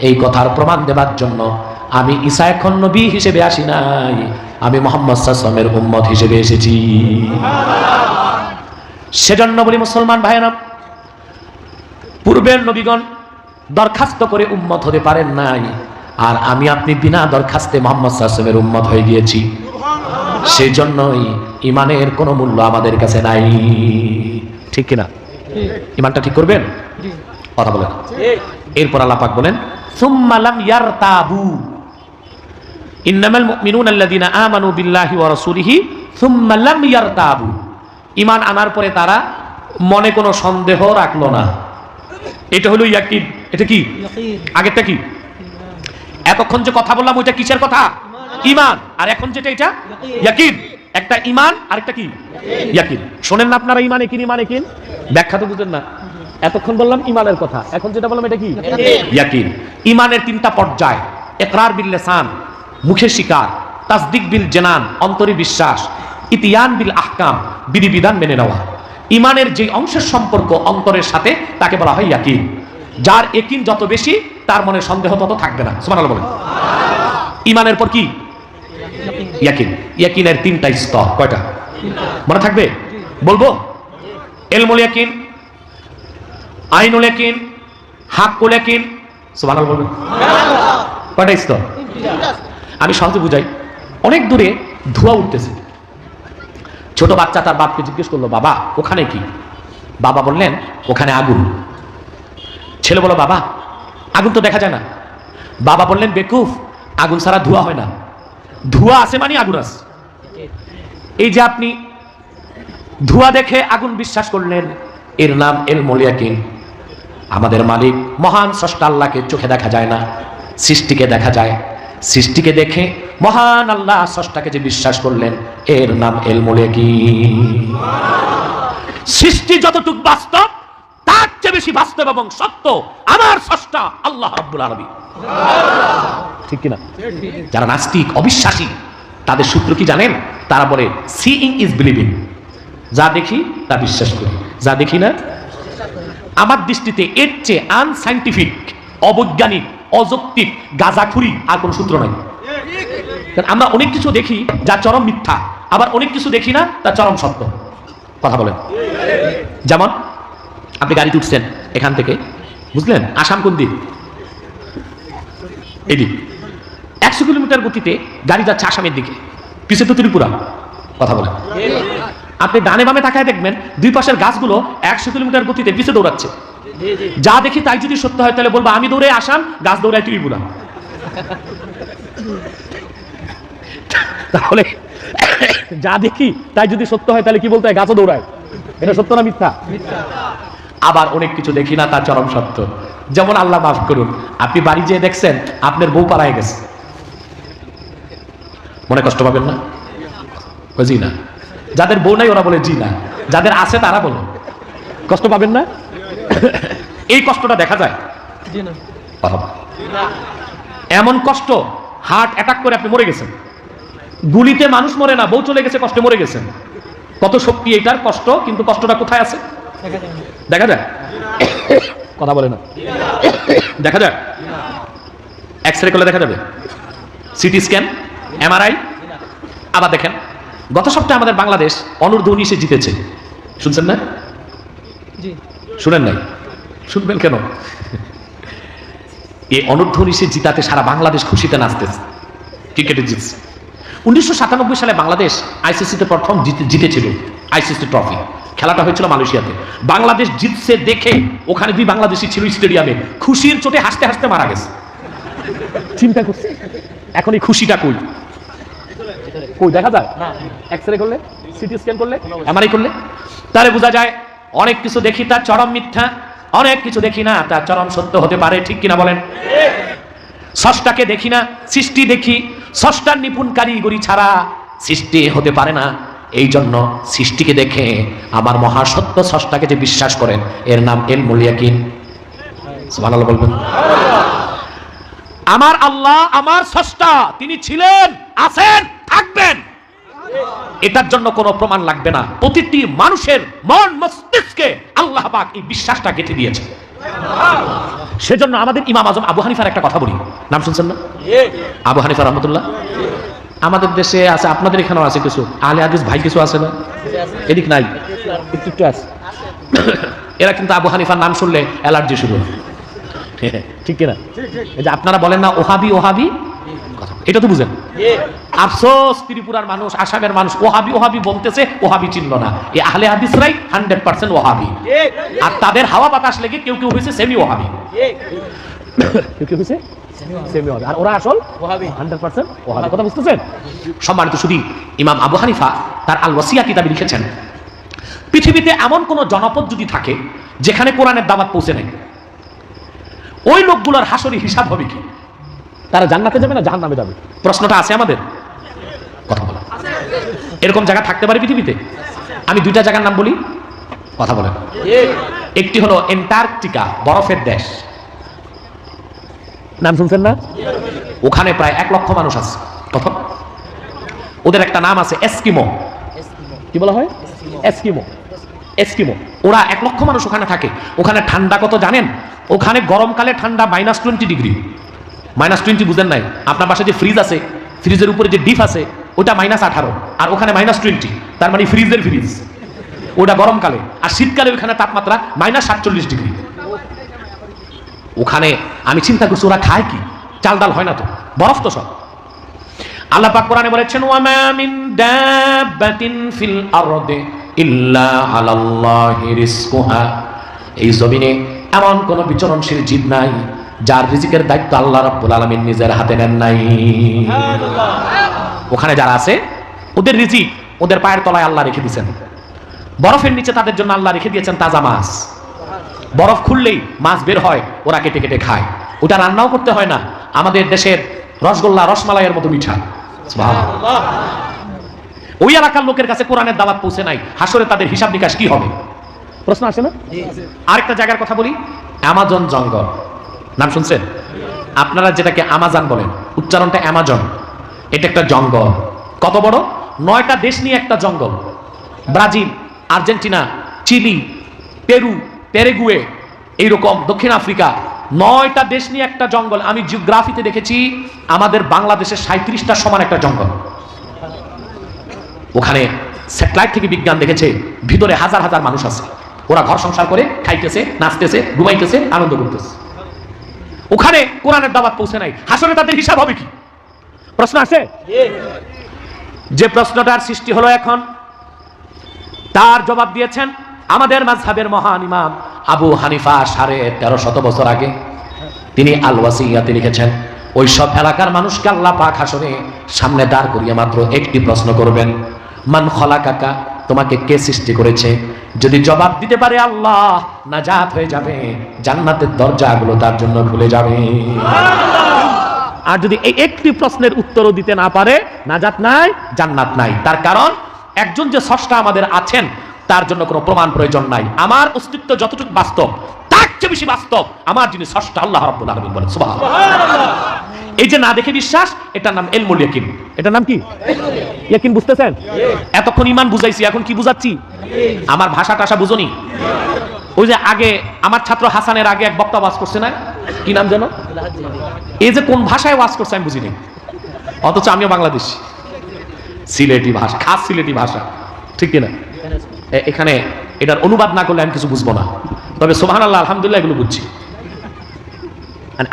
এই কথার প্রমাণ দেবার জন্য আমি ঈসা এখন নবী হিসেবে আসি নাই, আমি মুহাম্মদ সাল্লাল্লাহু আলাইহি ওয়াসাল্লামের উম্মত হিসেবে এসেছি। সেজন্য বলি মুসলমান ভাইরা, পূর্বের নবীগণ দরখাস্ত করে উম্মত হতে পারেন নাই, আর আমি আপনি বিনা দরখাস্তে মুহাম্মদ সাল্লাল্লাহু আলাইহি ওয়াসাল্লামের উম্মত হয়ে গিয়েছি। সেই জন্যই ইমানের কোনো মূল্য আমাদের কাছে নাই। ঠিক কিনা? ইমানটা ঠিক করবেন, কথা বলেন। এরপর আল্লাহ পাক বলেন, সুম্মা লাম ইয়ারতাবু ইন্নামাল মুমিনুনা আল্লাযীনা আমানু বিল্লাহি ওয়া রাসূলিহি সুম্মা লাম ইয়ারতাবু। ঈমান আনার পরে তারা মনে কোনো সন্দেহ রাখলো না। এটা হলো ইয়াকিন। এটা কি? আগেরটা কি? এতক্ষণ যে কথা বললাম ওইটা কিসের কথা? ঈমান। আর এখন যেটা এটা ইয়াকিন। একটা ঈমান আর একটা কি? ইয়াকিন। শোনেন না আপনারা, ঈমান ইয়াকিন, ঈমান ইয়াকিন ব্যাখ্যা তো বুঝেন না। এতক্ষণ বললাম ঈমানের কথা, এখন যেটা বললাম এটা কি? ইয়াকিন। ঈমানের তিনটা পর্যায়: ইকরার বিল লিসান, মুখে স্বীকার; তাসদিক বিল জানান, অন্তরে বিশ্বাস; ইতিয়ান বিল আহকাম, বিধিবিধান মেনে নেওয়া। ঈমানের যে অংশের সম্পর্ক অন্তরের সাথে তাকে বলা হয় ইয়াকিন। যার ইয়াকিন যত বেশি তার মনে সন্দেহ তত থাকবে না। সুবহানাল্লাহ বলেন। ঈমানের পর কি? ইয়াকিন। ইয়াকিনের তিনটা স্তর। কয়টা মনে থাকবে? বলবো? ইলমুল ইয়াকিন, আইনুল ইয়াকিন, হাক্কুল ইয়াকিন। সুবহানাল্লাহ বলবেন। কয়টা স্তর? আমি সহজে বুঝাই। অনেক দূরে ধোঁয়া উঠতেছে, ছোট বাচ্চা তার বাপকে জিজ্ঞেস করলো, বাবা ওখানে কি? বাবা বললেন, ওখানে আগুন। ছেলে বলল, বাবা আগুন তো দেখা যায় না। বাবা বললেন, বেকুফ, আগুন ছাড়া ধোঁয়া হয় না। ধোঁয়া আছে মানে আগুন আছে। এই যে আপনি ধোঁয়া দেখে আগুন বিশ্বাস করলেন, এর নাম ইলমুল ইয়াকিন। আমাদের মালিক মহান স্রষ্টা আল্লাহকে চোখে দেখা যায় না, সৃষ্টিকে দেখা যায়। সৃষ্টিকে দেখে মহান আল্লাহ স্রষ্টাকে যে বিশ্বাস করলেন, এর নাম ইলমুল ইয়াকিন। সৃষ্টি যতটুকু বাস্তব, তার চেয়ে বেশি বাস্তব এবং সত্য আমার স্রষ্টা আল্লাহ রাব্বুল আলামিন। ঠিক কিনা? যারা নাস্তিক, অবিশ্বাসী, তাদের সূত্র কি জানেন? তারা বলে সিইং ইজ বিলিভিং। যা দেখি তা বিশ্বাস করি, যা দেখি না। আমার দৃষ্টিতে এর চেয়ে আনসাইন্টিফিক, অবৈজ্ঞানিক, অযৌক্তিক, গাঁজাখুরি আর কোন সূত্র নাই। আমরা অনেক কিছু দেখি যা চরম মিথ্যা, আবার অনেক কিছু দেখি না তা চরম সত্য। কথা বলেন। যেমন আপনি গাড়িতে উঠছেন এখান থেকে, বুঝলেন আসাম কোন দিক? এদিক। 100 কিলোমিটার গতিতে গাড়ি যাচ্ছে আসামের দিকে, পিছে তো ত্রিপুরা। কথা বলেন। আপনি ডানে বামে তাকায় দেখবেন দুই পাশের গাছগুলো 100 কিলোমিটার গতিতে পিছে দৌড়াচ্ছে। যা দেখি তাই যদি সত্য হয় তাহলে বলবো আমি দৌড়ে আসাম, গাছ দৌড়ায় ত্রিপুরা। তাহলে যা দেখি তাই যদি সত্য হয় তাহলে কি বলতে হয়? গাছও দৌড়ায়। এটা সত্য না মিথ্যা? আবার অনেক কিছু দেখি না তা চরম সত্য। যেমন আল্লাহ মাফ করুন, আপনি বাড়ি যেয়ে দেখছেন আপনার বউ পালায় গেছে, মনে কষ্ট পাবেন না? জি না। যাদের বউ নাই ওরা বলে জি না, যাদের আছে তারা বলে কষ্ট পাবেন না? এই কষ্টটা দেখা যায়। এমন কষ্ট, হার্ট অ্যাটাক করে আপনি মরে গেছেন। গুলিতে মানুষ মরে না, বউ চলে গেছে, কষ্টে মরে গেছেন। কত শক্তি এটার কষ্ট, কিন্তু কষ্টটা কোথায় আছে? দেখা যায়? কথা বলে না। দেখা যায়? এক্স রে করলে দেখা যাবে, সিটি স্ক্যান, এমআরআই। আবার দেখেন গত সপ্তাহে আমাদের বাংলাদেশ অনূর্ধ্ব-19 জিতেছে, শুনছেন না? শুনেন নাই? শুনবেন কেন? এই অনূর্ধ্ব-19 জিতাতে সারা বাংলাদেশ খুশিতে নাচতেছে, ক্রিকেটে জিতছে। 1997 সালে বাংলাদেশ আইসিসিতে প্রথম জিতেছিল আইসিসি ট্রফি। খেলাটা হয়েছিল মালয়েশিয়াতে। বাংলাদেশ জিতছে দেখে ওখানে 2 বাংলাদেশি ছিল স্টেডিয়ামে, খুশির চোটে হাসতে হাসতে মারা গেছে। চিন্তা করছে এখন এই খুশিটা কই? কই দেখা যায়? এক্স রে করলে, সিটি স্ক্যান করলে, এমআরআই করলে তাহলে বোঝা যায় অনেক কিছু দেখি তা চরম মিথ্যা, অনেক কিছু দেখি না তা চরম সত্য হতে পারে। ঠিক কিনা বলেন? স্রষ্টাকে দেখি না, সৃষ্টি দেখি, স্রষ্টার নিপুণ কারিগরি ছাড়া সৃষ্টি হতে পারে না। এই জন্য সৃষ্টিকে দেখে আমার মহাসত্য স্রষ্টাকে যে বিশ্বাস করেন এর নাম ইলমুল ইয়াকিন। সুবহানাল্লাহ বলবেন। আমার আল্লাহ আমার স্রষ্টা, তিনি ছিলেন, আছেন, থাকবেন, এটার জন্য কোনো প্রমাণ লাগবে না। প্রতিটি মানুষের মন মস্তিষ্কে আল্লাহ পাক এই বিশ্বাসটা গেঁথে দিয়েছে। সেজন্য আমাদের ইমাম আজম আবু হানিফার একটা কথা বলি, নাম শুনছেন না? আবু হানিফা রহমতুল্লাহ। আমাদের দেশে আছে, আপনাদের এখানেও আছে কিছু আহলে হাদিস ভাই, কিছু আছে না? এদিক নাই, একটু একটু আছে। এরা কিন্তু আবু হানিফার নাম শুনলে অ্যালার্জি শুরু হয়, ঠিক কিনা? এই যে আপনারা বলেন না ওহাবি ওহাবি, এটা তো বুঝেন। আফসোস ত্রিপুরার মানুষ, আসামের মানুষ ওহাবি ওহাবি বলতেছে, ওহাবি চিনল না। এই আহলে হাদিসরাই 100% ওহাবি, আর তাদের হাওয়া বাতাস লেগে কেউ কেউ হয়েছে সেমি ওহাবি, কেউ কেউ হয়েছে সেমি ওহাবি, আর ওরা আসল ওহাবি 100% ওহাবি। কথা বুঝতেছেন? সম্মানিত শুধু ইমাম আবু হানিফা তার আল ওয়াসিয়া কিতাবে লিখেছেন, পৃথিবীতে এমন কোন জনপদ যদি থাকে যেখানে কোরআনের দাওয়াত পৌঁছে নাই, ওই লোকগুলোর হাসরি হিসাব হবে কি? তারা জান্নাতে যাবে না জাহান্নামে যাবে? প্রশ্নটা আছে আমাদের। কথা বলা এরকম জায়গা থাকতে পারে পৃথিবীতে? আমি দুইটা জায়গার নাম বলি, কথা বলেন। একটি হলো অ্যান্টার্কটিকা, বরফের দেশ, নাম শুনছেন না? ওখানে প্রায় 1 লক্ষ মানুষ আছে। কত? ওদের একটা নাম আছে এস্কিমো। কি বলা হয়? এস্কিমো। এস্কিমো, ওরা 1 লক্ষ মানুষ ওখানে থাকে। ওখানে ঠান্ডা কত জানেন? ওখানে গরমকালে ঠান্ডা -20 ডিগ্রি। -20 বুঝেন নাই? আপনার বাসায় যে ফ্রিজ আছে, ফ্রিজের উপরে যে ডিপ আছে ওটা -18, আর ওখানে -20, তার মানে ফ্রিজের ফ্রিজ। ওটা গরমকালে, আর শীতকালে ওখানে তাপমাত্রা -47 ডিগ্রি। ওখানে আমি চিন্তা করছি ওরা খায় কি? চাল ডাল হয় না তো, বরফ তো সব। আল্লাহ পাক কোরআনে বলেছেন, ওয়ামা মিন দাব্বাতিন ফিল আরদি ইল্লা আলাল্লাহি রিজকুহা। এই জমিনে এমন কোন বিচরণশীল জীব নাই যার রিজিকের দায়িত্ব আল্লাহ রাব্বুল আলামিন নিজের হাতে নেন নাই। ওখানে যারা আছে ওদের রিজিক ওদের পায়ের তলায় আল্লাহ রেখে দিয়েছেন। বরফের নিচে তাদের জন্য আল্লাহ রেখে দিয়েছেন তাজা মাছ। বরফ খুললেই মাছ বের হয়, ওরা কেটে কেটে খায়। ওটা রান্নাও করতে হয় না, আমাদের দেশের রসগোল্লা রসমালাইয়ের মতো মিঠা। সুবহানাল্লাহ। ওই এলাকার লোকের কাছে কোরআনের দাওয়াত পৌঁছে নাই, হাসরে তাদের হিসাব নিকাশ কি হবে? প্রশ্ন আসে না? আরেকটা জায়গার কথা বলি, অ্যামাজন জঙ্গল, নাম শুনছেন? আপনারা যেটাকে আমাজন বলেন, উচ্চারণটা অ্যামাজন। এটা একটা জঙ্গল। কত বড়? 9টা দেশ নিয়ে একটা জঙ্গল। Brazil, Argentina, Chile, Peru, Paraguay, এইরকম দক্ষিণ আফ্রিকা, 9টা দেশ নিয়ে একটা জঙ্গল। আমি জিওগ্রাফিতে দেখেছি আমাদের বাংলাদেশের 37টার সমান একটা জঙ্গল। ওখানে স্যাটেলাইট থেকে বিজ্ঞান দেখেছে ভিতরে হাজার হাজার মানুষ আছে। ওরা ঘর সংসার করে খাইতেছে, নাচতেছে, ঘুমাইতেছে, আনন্দ করতেছে। ওখানে কোরআনের দাওয়াত পৌঁছে নাই, হাসরে তাদের হিসাব হবে কি? প্রশ্ন আসে? যে প্রশ্নটার সৃষ্টি হলো এখন, তার জবাব দিয়েছেন আমাদের মাযহাবের মহান ইমাম আবু হানিফা 1350 বছর আগে। তিনি আল ওয়াসিয়াতে লিখেছেন, ওই সব এলাকার মানুষকে আল্লাহ পাক হাসরে সামনে দাঁড় করিয়ে মাত্র একটি প্রশ্ন করবেন, মান খলাকাকা, তোমাকে কে সৃষ্টি করেছে? যদি জবাব দিতে পারে আল্লাহ, নাজাত হয়ে যাবে, জান্নাতের দরজাগুলো তার জন্য খুলে যাবে। আর যদি এই একটি প্রশ্নের উত্তরও দিতে না পারে, নাজাত নাই, জান্নাত নাই। তার কারণ একজন যে স্রষ্টা আমাদের আছেন তার জন্য কোনো প্রমাণ প্রয়োজন নাই। আমার অস্তিত্ব যতটুকু বাস্তব, তার চেয়ে বেশি বাস্তব আমার যিনি স্রষ্টা আল্লাহ রাব্বুল আলামিন বলেন। সুবহানাল্লাহ। এই যে না দেখে বিশ্বাস, এটার নাম ইলমুল ইয়াকিন। এটার নাম কি? ইয়াকিন। বুঝতেছেন? এতক্ষণ ঈমান বুঝাইছি, এখন কি বুঝাচ্ছি? আমার ভাষা টাষা বুঝুনি? ওই যে আগে আমার ছাত্র হাসানের আগে এক বক্তা ওয়াজ করছে না, কি নাম যেন? এই যে কোন ভাষায় ওয়াজ করছে আমি বুঝিনি, অথচ আমিও বাংলাদেশী। সিলেটি ভাষা, খাস সিলেটি ভাষা, ঠিক কিনা? এখানে এটার অনুবাদ না করলে আমি কিছু বুঝবো না, তবে সুবহানাল্লাহ আলহামদুলিল্লাহ এগুলো বুঝছি।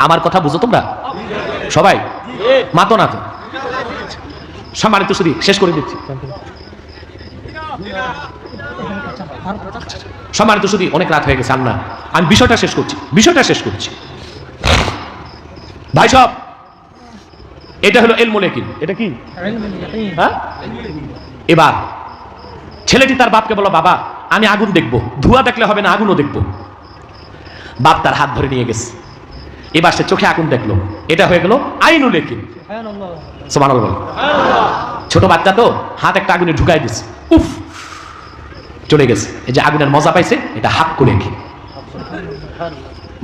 আমার কথা বুঝো তোমরা সবাই? মাতো না তো? সম্মানিত শুধু শেষ করে দিচ্ছি। সম্মানিত শুধু অনেক রাত হয়ে গেছে, আন্না আমি বিষয়টা শেষ করছি। ভাই সব, এটা হলো ইলমুল ইয়াকিন। এটা কি? হ্যাঁ। এবার ছেলেটি তার বাপকে বলল, বাবা আমি আগুন দেখবো, ধোঁয়া দেখলে হবে না, আগুনও দেখবো। বাপ তার হাত ধরে নিয়ে গেছে, এবার সে চোখে আগুন দেখলো। এটা হয়ে গেল আইনুল ইয়াকিন। সুবহানাল্লাহ বলেন। ছোট বাচ্চা তো হাত একটা আগুনে ঢুকাই দিছে, উফ চলে গেছে। এই যে আগুনের মজা পাইছে, এটা হাত করে কি।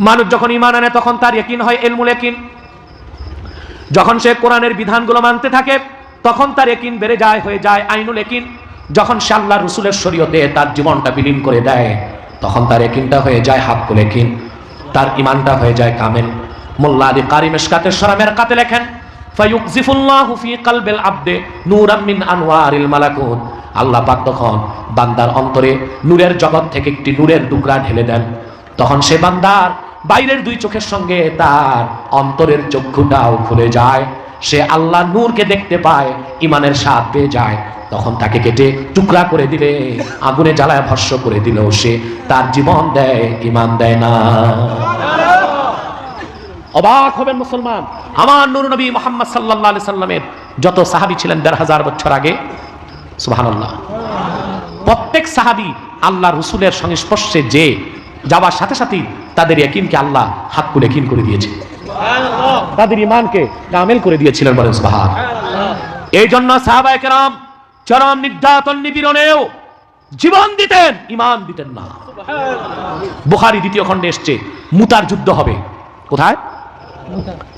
মানুষ যখন ঈমান আনে তখন তার ইয়াকিন হয় ইলমুল ইয়াকিন। যখন সে কোরআনের বিধানগুলো মানতে থাকে তখন তার ইয়াকিন বেড়ে যায়, হয়ে যায় আইনুল ইয়াকিন। যখন সে আল্লাহ রাসূলের শরীয়তে তার জীবনটা বিলীন করে দেয় তখন তার ইয়াকিনটা হয়ে যায় হাক্কুল ইয়াকিন, তার ঈমানটা হয়ে যায় কামেল। মোল্লা আলী কারি মিশকাতের শরামের কাতে লেখেন, ফায়ুকযিফুল্লাহু ফি কলবিল আবদে নূরাম মিন আনওয়ারিল মালাকুত। আল্লাহ পাক তখন বান্দার অন্তরে নূরের জগৎ থেকে একটি নূরের টুকরা ঢেলে দেন। তখন সে বান্দার বাইরের দুই চোখের সঙ্গে তার অন্তরের চক্ষুটাও খুলে যায়, সে আল্লাহ নূরকে দেখতে পায়, ঈমানের স্বাদ পেয়ে যায়। তখন তাকে কেটে টুকরা করে দিলে, আগুনে জ্বালায় ভস্ম করে দিলেও সে তার জীবন দেয়, ঈমান দেয় না। অবাক হবেন মুসলমান, আমার নূর নবী মুহাম্মদ সাল্লাল্লাহু আলাইহি সাল্লামের যত সাহাবী ছিলেন ১৫০০ বছর আগে, সুবহানাল্লাহ, প্রত্যেক সাহাবী আল্লাহ রাসূলের সংস্পর্শে যে যাওয়ার সাথে সাথে তাদের ইয়াকিনকে আল্লাহ হাক্কুল ইয়াকিন করে দিয়েছে, সুবহানাল্লাহ, তাদের ঈমানকে কামেল করে দিয়েছিলেন, বলেন সুবহানাল্লাহ। এই জন্য সাহাবায়ে কেরাম চরম নির্যাতন নিপীড়নেও জীবন দিতেন, ঈমান দিতেন না। বুখারী দ্বিতীয় খণ্ডে এসেছে মুতার যুদ্ধ হবে। কোথায়?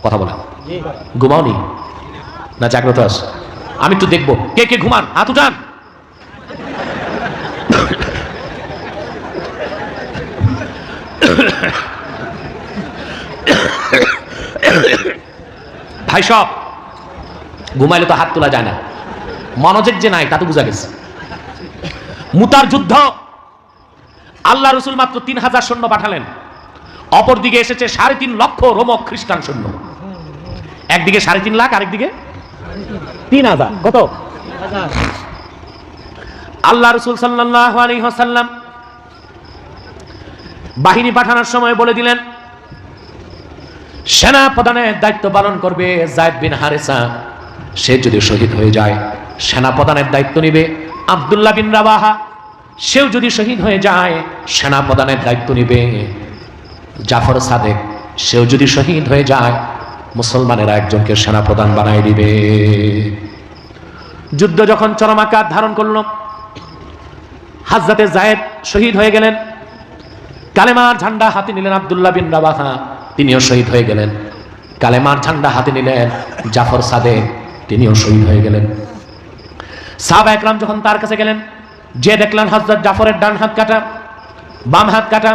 কথা বলেন, ঘুমাওনি না জাগ্রত আস? আমি তো দেখবো কে কে ঘুমান, হাত উঠান। ভাই সব ঘুমাইলে তো হাত তোলা যায় না, মনোযোগ যে নাই তা তো বোঝা গেছে। মুতার যুদ্ধ, আল্লাহ রাসূল মাত্র ৩০০০ সৈন্য পাঠালেন, অপর দিকে এসেছে ৩.৫ লক্ষ রোমক খ্রিস্টান সৈন্য। একদিকে ৩.৫ লাখ, আরেকদিকে ৩০০০। কত? আল্লাহ রাসূল সাল্লাল্লাহু আলাইহি ওয়াসাল্লাম বাহিনী পাঠানোর সময় বলে দিলেন, সেনা প্রধানের দায়িত্ব পালন করবে যায়েদ বিন হারেসা, সে যদি শহীদ হয়ে যায় সেনা প্রধানের দায়িত্ব নেবে আব্দুল্লাহ বিন রাওয়াহা, সেও যদি শহীদ হয়ে যায় সেনা প্রধানের দায়িত্ব নেবে জাফর সাদেক, সেও যদি শহীদ হয়ে যায় মুসলমানেরা একজনকে সেনা প্রধান বানাই দিবে। যুদ্ধ যখন চরম আকার ধারণ করল, হযরতে যায়েদ শহীদ হয়ে গেলেন, কালেমার ঝান্ডা হাতে নিলেন আব্দুল্লাহ বিন রাওয়াহা, তিনিও শহীদ হয়ে গেলেন। কালেমার ঝান্ডা হাতে নিলেন জাফর সাদেক, তিনিও শহীদ হয়ে গেলেন। সাহাবায়ে কেরাম যখন তার কাছে গেলেন, যে দেখলেন হযরত জাফরের ডান হাত কাটা, বাম হাত কাটা,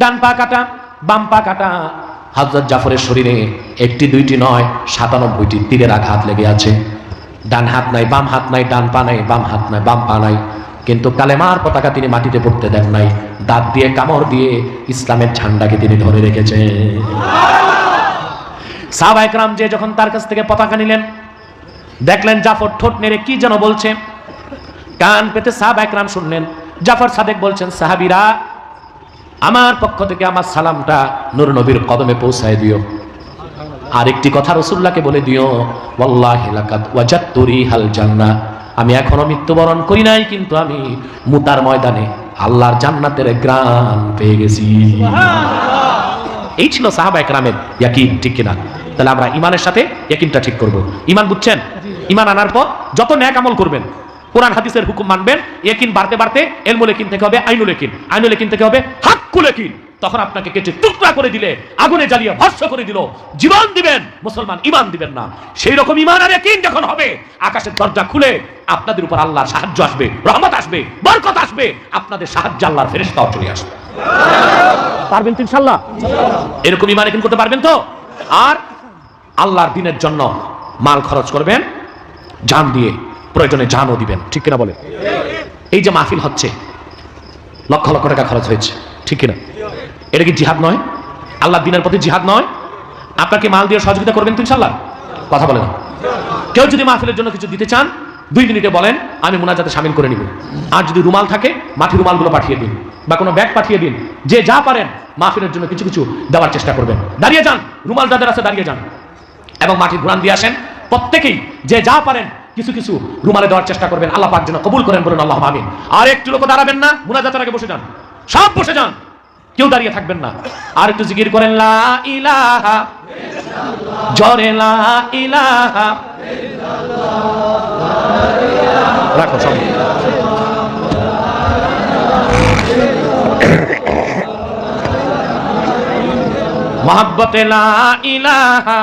ডান পা কাটা, বাম পা কাটা। হযরত জাফরের শরীরে একটি দুইটি নয় ৯৭টি তীরের আঘাত লেগে আছে। ডান হাত নাই, বাম হাত নাই, ডান পা নাই, বাম হাত নাই, বাম পা নাই, কিন্তু কালেমার পতাকা তিনি মাটিতে পড়তে দেন নাই, দাঁত দিয়ে কামড় দিয়ে ইসলামের ঝান্ডাকে তিনি ধরে রেখেছেন। সাহাবায়ে কেরাম যে যখন তার কাছ থেকে পতাকা নিলেন, দেখলেন জাফর ঠোঁট নেড়ে কি যেন বলছে, কান পেতে সাহাবায়ে কেরাম শুনলেন। জাফর সাদেক বলছেন, সাহাবীরা আমার পক্ষ থেকে আমার সালামটা নূর নবীর কদমে পৌঁছায় দিও, আর একটি কথা রাসূলুল্লাহকে বলে দিও, ওয়াল্লাহি লাকাদ ওয়াজাদতু রিহাল জান্নাহ, আমি এখনো মৃত্যুবরণ করি নাই, কিন্তু আমি মুতার ময়দানে আল্লাহর জান্নাতের ঘ্রাণ পেয়ে গেছি। এই ছিল সাহাবায়ে কেরামের ইয়াকিন, ঠিক কিনা? তাহলে আমরা ঈমানের সাথে ইয়াকিনটা ঠিক করব। ঈমান বুঝছেন? ঈমান আনার পর যত নেক আমল করবেন, কোরআন হাদিসের হুকুম মানবেন, ইয়াকিন বাড়তে বাড়তে ইলমুল ইয়াকিন থেকে হবে আইনুল ইয়াকিন, আইনুল ইয়াকিন থেকে হবে হাক্কুল ইয়াকিন। তখন আপনাকে কেটে টুকরা করে দিলে, আগুনে জ্বালিয়ে ভস্ম করে দিল, জীবন দিবেন, মুসলমান ঈমান দিবেন না। সেই রকম ঈমান আর ইয়াকিন যখন হবে, আকাশের দরজা খুলে আপনাদের উপর আল্লাহর সাহায্য আসবে, রহমত আসবে, বরকত আসবে, আপনাদের সাহায্য আল্লাহর ফেরেশতাও চলে আসবে। পারবেন তো ইনশাআল্লাহ? এরকম ঈমান ইয়াকিন করতে পারবেন তো? আর আল্লাহর দ্বীনের জন্য মাল খরচ করবেন, জান দিয়ে, প্রয়োজনে জানও দিবেন, ঠিক কিনা বলে? এই যে মাহফিল হচ্ছে, লক্ষ লক্ষ টাকা খরচ হয়েছে, ঠিক কিনা? এটা কি জিহাদ নয়? আল্লাহর দ্বীনের প্রতি জিহাদ নয়? আপনাকে মাল দিয়ে সহযোগিতা করবেন তো ইনশাআল্লাহ? কথা বলেন। কেউ যদি মাহফিলের জন্য কিছু দিতে চান, 2 মিনিটে বলেন, আমি মুনাজাতে শামিল করে নিব। আর যদি রুমাল থাকে, মাটির রুমালগুলো পাঠিয়ে দিন, বা কোনো ব্যাগ পাঠিয়ে দিন। যে যা পারেন মাহফিলের জন্য কিছু কিছু দেওয়ার চেষ্টা করবেন। দাঁড়িয়ে যান, রুমাল যাদের আছে দাঁড়িয়ে যান, এবং মাটির ঘুরান দিয়ে আসেন। প্রত্যেকেই যে যা পারেন কিছু কিছু রুমালে দেওয়ার চেষ্টা করবেন। আল্লাহ পাক যেন কবুল করেন, বলুন আল্লাহুম্মা আমিন। আর একটু লোক দাঁড়াবেন না, মুনাজাতের আগে বসে যান, সব বসে যান। কেউ দাঁড়িয়ে থাকবেন না, আর একটু জিকির করেন লা ইলাহা, জোরে লা ইলাহা, রাখো সব। মোহাব্বতে লা ইলাহা,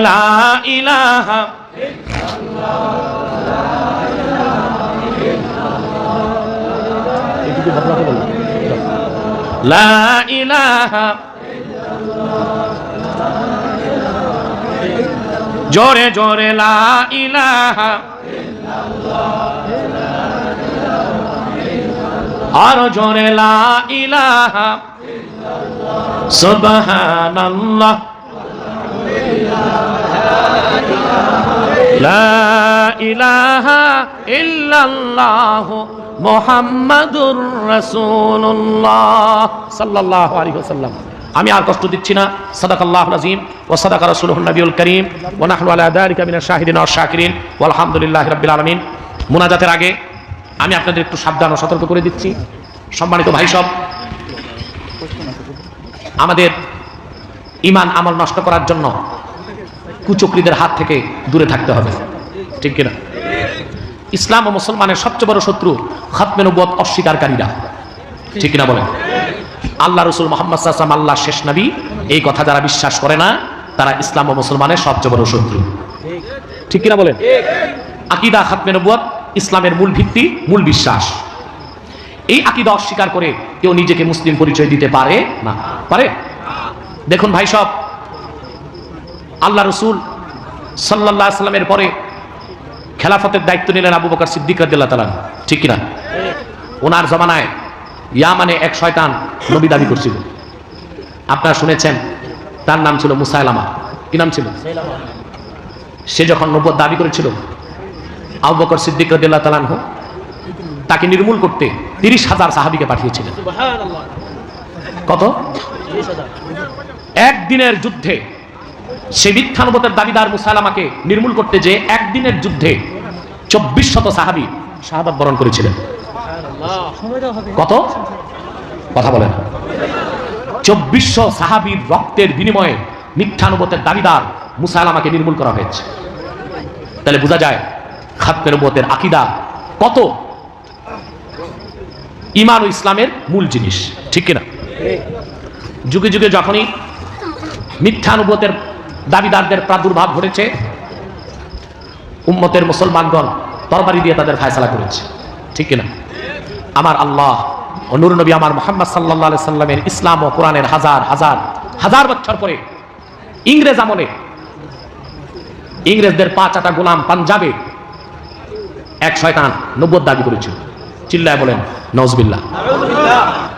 লা ইলাহা, লা ইলাহা, জোরে জোরে লা ইলাহা, আর জোরে লা ইলাহা, সুবহানাল্লাহ, লা ইলাহা ইল্লাল্লাহ মুহাম্মাদুর রাসূলুল্লাহ সাল্লাল্লাহু আলাইহি ওয়াসাল্লাম। আমি আর কষ্ট দিচ্ছি না। সাদাকাল্লাহুল আযীম ওয়া সাদাকা রাসূলুহুন নবিয়ুল কারীম ওয়া নাহনু আলা যালিকা মিনাশ শাহিদিন ওয়াশ শাকিরিন ওয়া আলহামদুলিল্লাহি রাব্বিল আলামিন। মুনাজাতের আগে আমি আপনাদের একটু সাবধান ও সতর্ক করে দিচ্ছি। সম্মানিত ভাই সব, আমাদের ঈমান আমল নষ্ট করার জন্য কুচক্রীদের হাত থেকে দূরে থাকতে হবে, ঠিক কিনা? ইসলাম ও মুসলমানের সবচেয়ে বড় শত্রু খাতমে নবুয়ত অস্বীকারীরা, ঠিক কিনা বলেন? আল্লাহ রাসূল মুহাম্মদ সাল্লাল্লাহু আলাইহি ওয়াসাল্লাম আল্লাহর শেষ নবী, এই কথা যারা বিশ্বাস করে না তারা ইসলাম ও মুসলমানের সবচেয়ে বড় শত্রু, ঠিক কিনা বলেন? আকীদা খাতমে নবুয়ত ইসলামের মূল ভিত্তি, মূল বিশ্বাস। এই আকীদা অস্বীকার করে কেউ নিজেকে মুসলিম পরিচয় দিতে পারে না, পারে? দেখুন ভাই সব, আল্লাহ রাসূল সাল্লাল্লাহু আলাইহি ওয়াসাল্লামের পরে খেলাফতের দায়িত্ব নিলেন আবু বকর সিদ্দিক রাদিয়াল্লাহু তাআলা, ঠিক কিনা? ওনার জমানায় ইয়ামানে এক শয়তান নবী দাবি করছিল, আপনারা শুনেছেন, তার নাম ছিল মুসাইলামা। কি নাম ছিল? সে যখন নবুয়ত দাবি করেছিল, আবু বকর সিদ্দিক রাদিয়াল্লাহু তাআলা তাকে নির্মূল করতে ৩০,০০০ সাহাবীকে পাঠিয়েছিলেন। কত? একদিনের যুদ্ধে সে মিথ্যা নবুয়তের দাবিদার মুসাইলামাকে নির্মূল করতে যে একদিনের যুদ্ধে ২৪০০ সাহাবী শাহাদাত বরণ করেছিলেন। কত? কথা বলেন। ২৪০০ সাহাবীর রক্তের বিনিময়ে মিথ্যা নবুয়তের দাবিদার মুসাইলামাকে নির্মূল করা হয়েছে। তাহলে বোঝা যায় খাতমে নবুয়তের আকীদা কত ঈমান ও ইসলামের মূল জিনিস, ঠিক কিনা? যুগে যুগে যখনই মিথ্যা নবুয়তের দাবিদারদের প্রাদুর্ভাব ঘটেছে, উম্মতের মুসলমানগণ তরবারি দিয়ে তাদের ফায়সালা করেছে, ঠিক কিনা? আমার আল্লাহ ও নূর নবী আমার মুহাম্মদ সাল্লাল্লাহু আলাইহি সাল্লামের ইসলাম ও কোরআনের হাজার হাজার হাজার বছর পরে ইংরেজ আমলে ইংরেজদের ৫ গোলাম পাঞ্জাবে এক শয়তান নবুয়ত দাবি করেছিল। চিল্লায় বলেন নাউজুবিল্লাহ।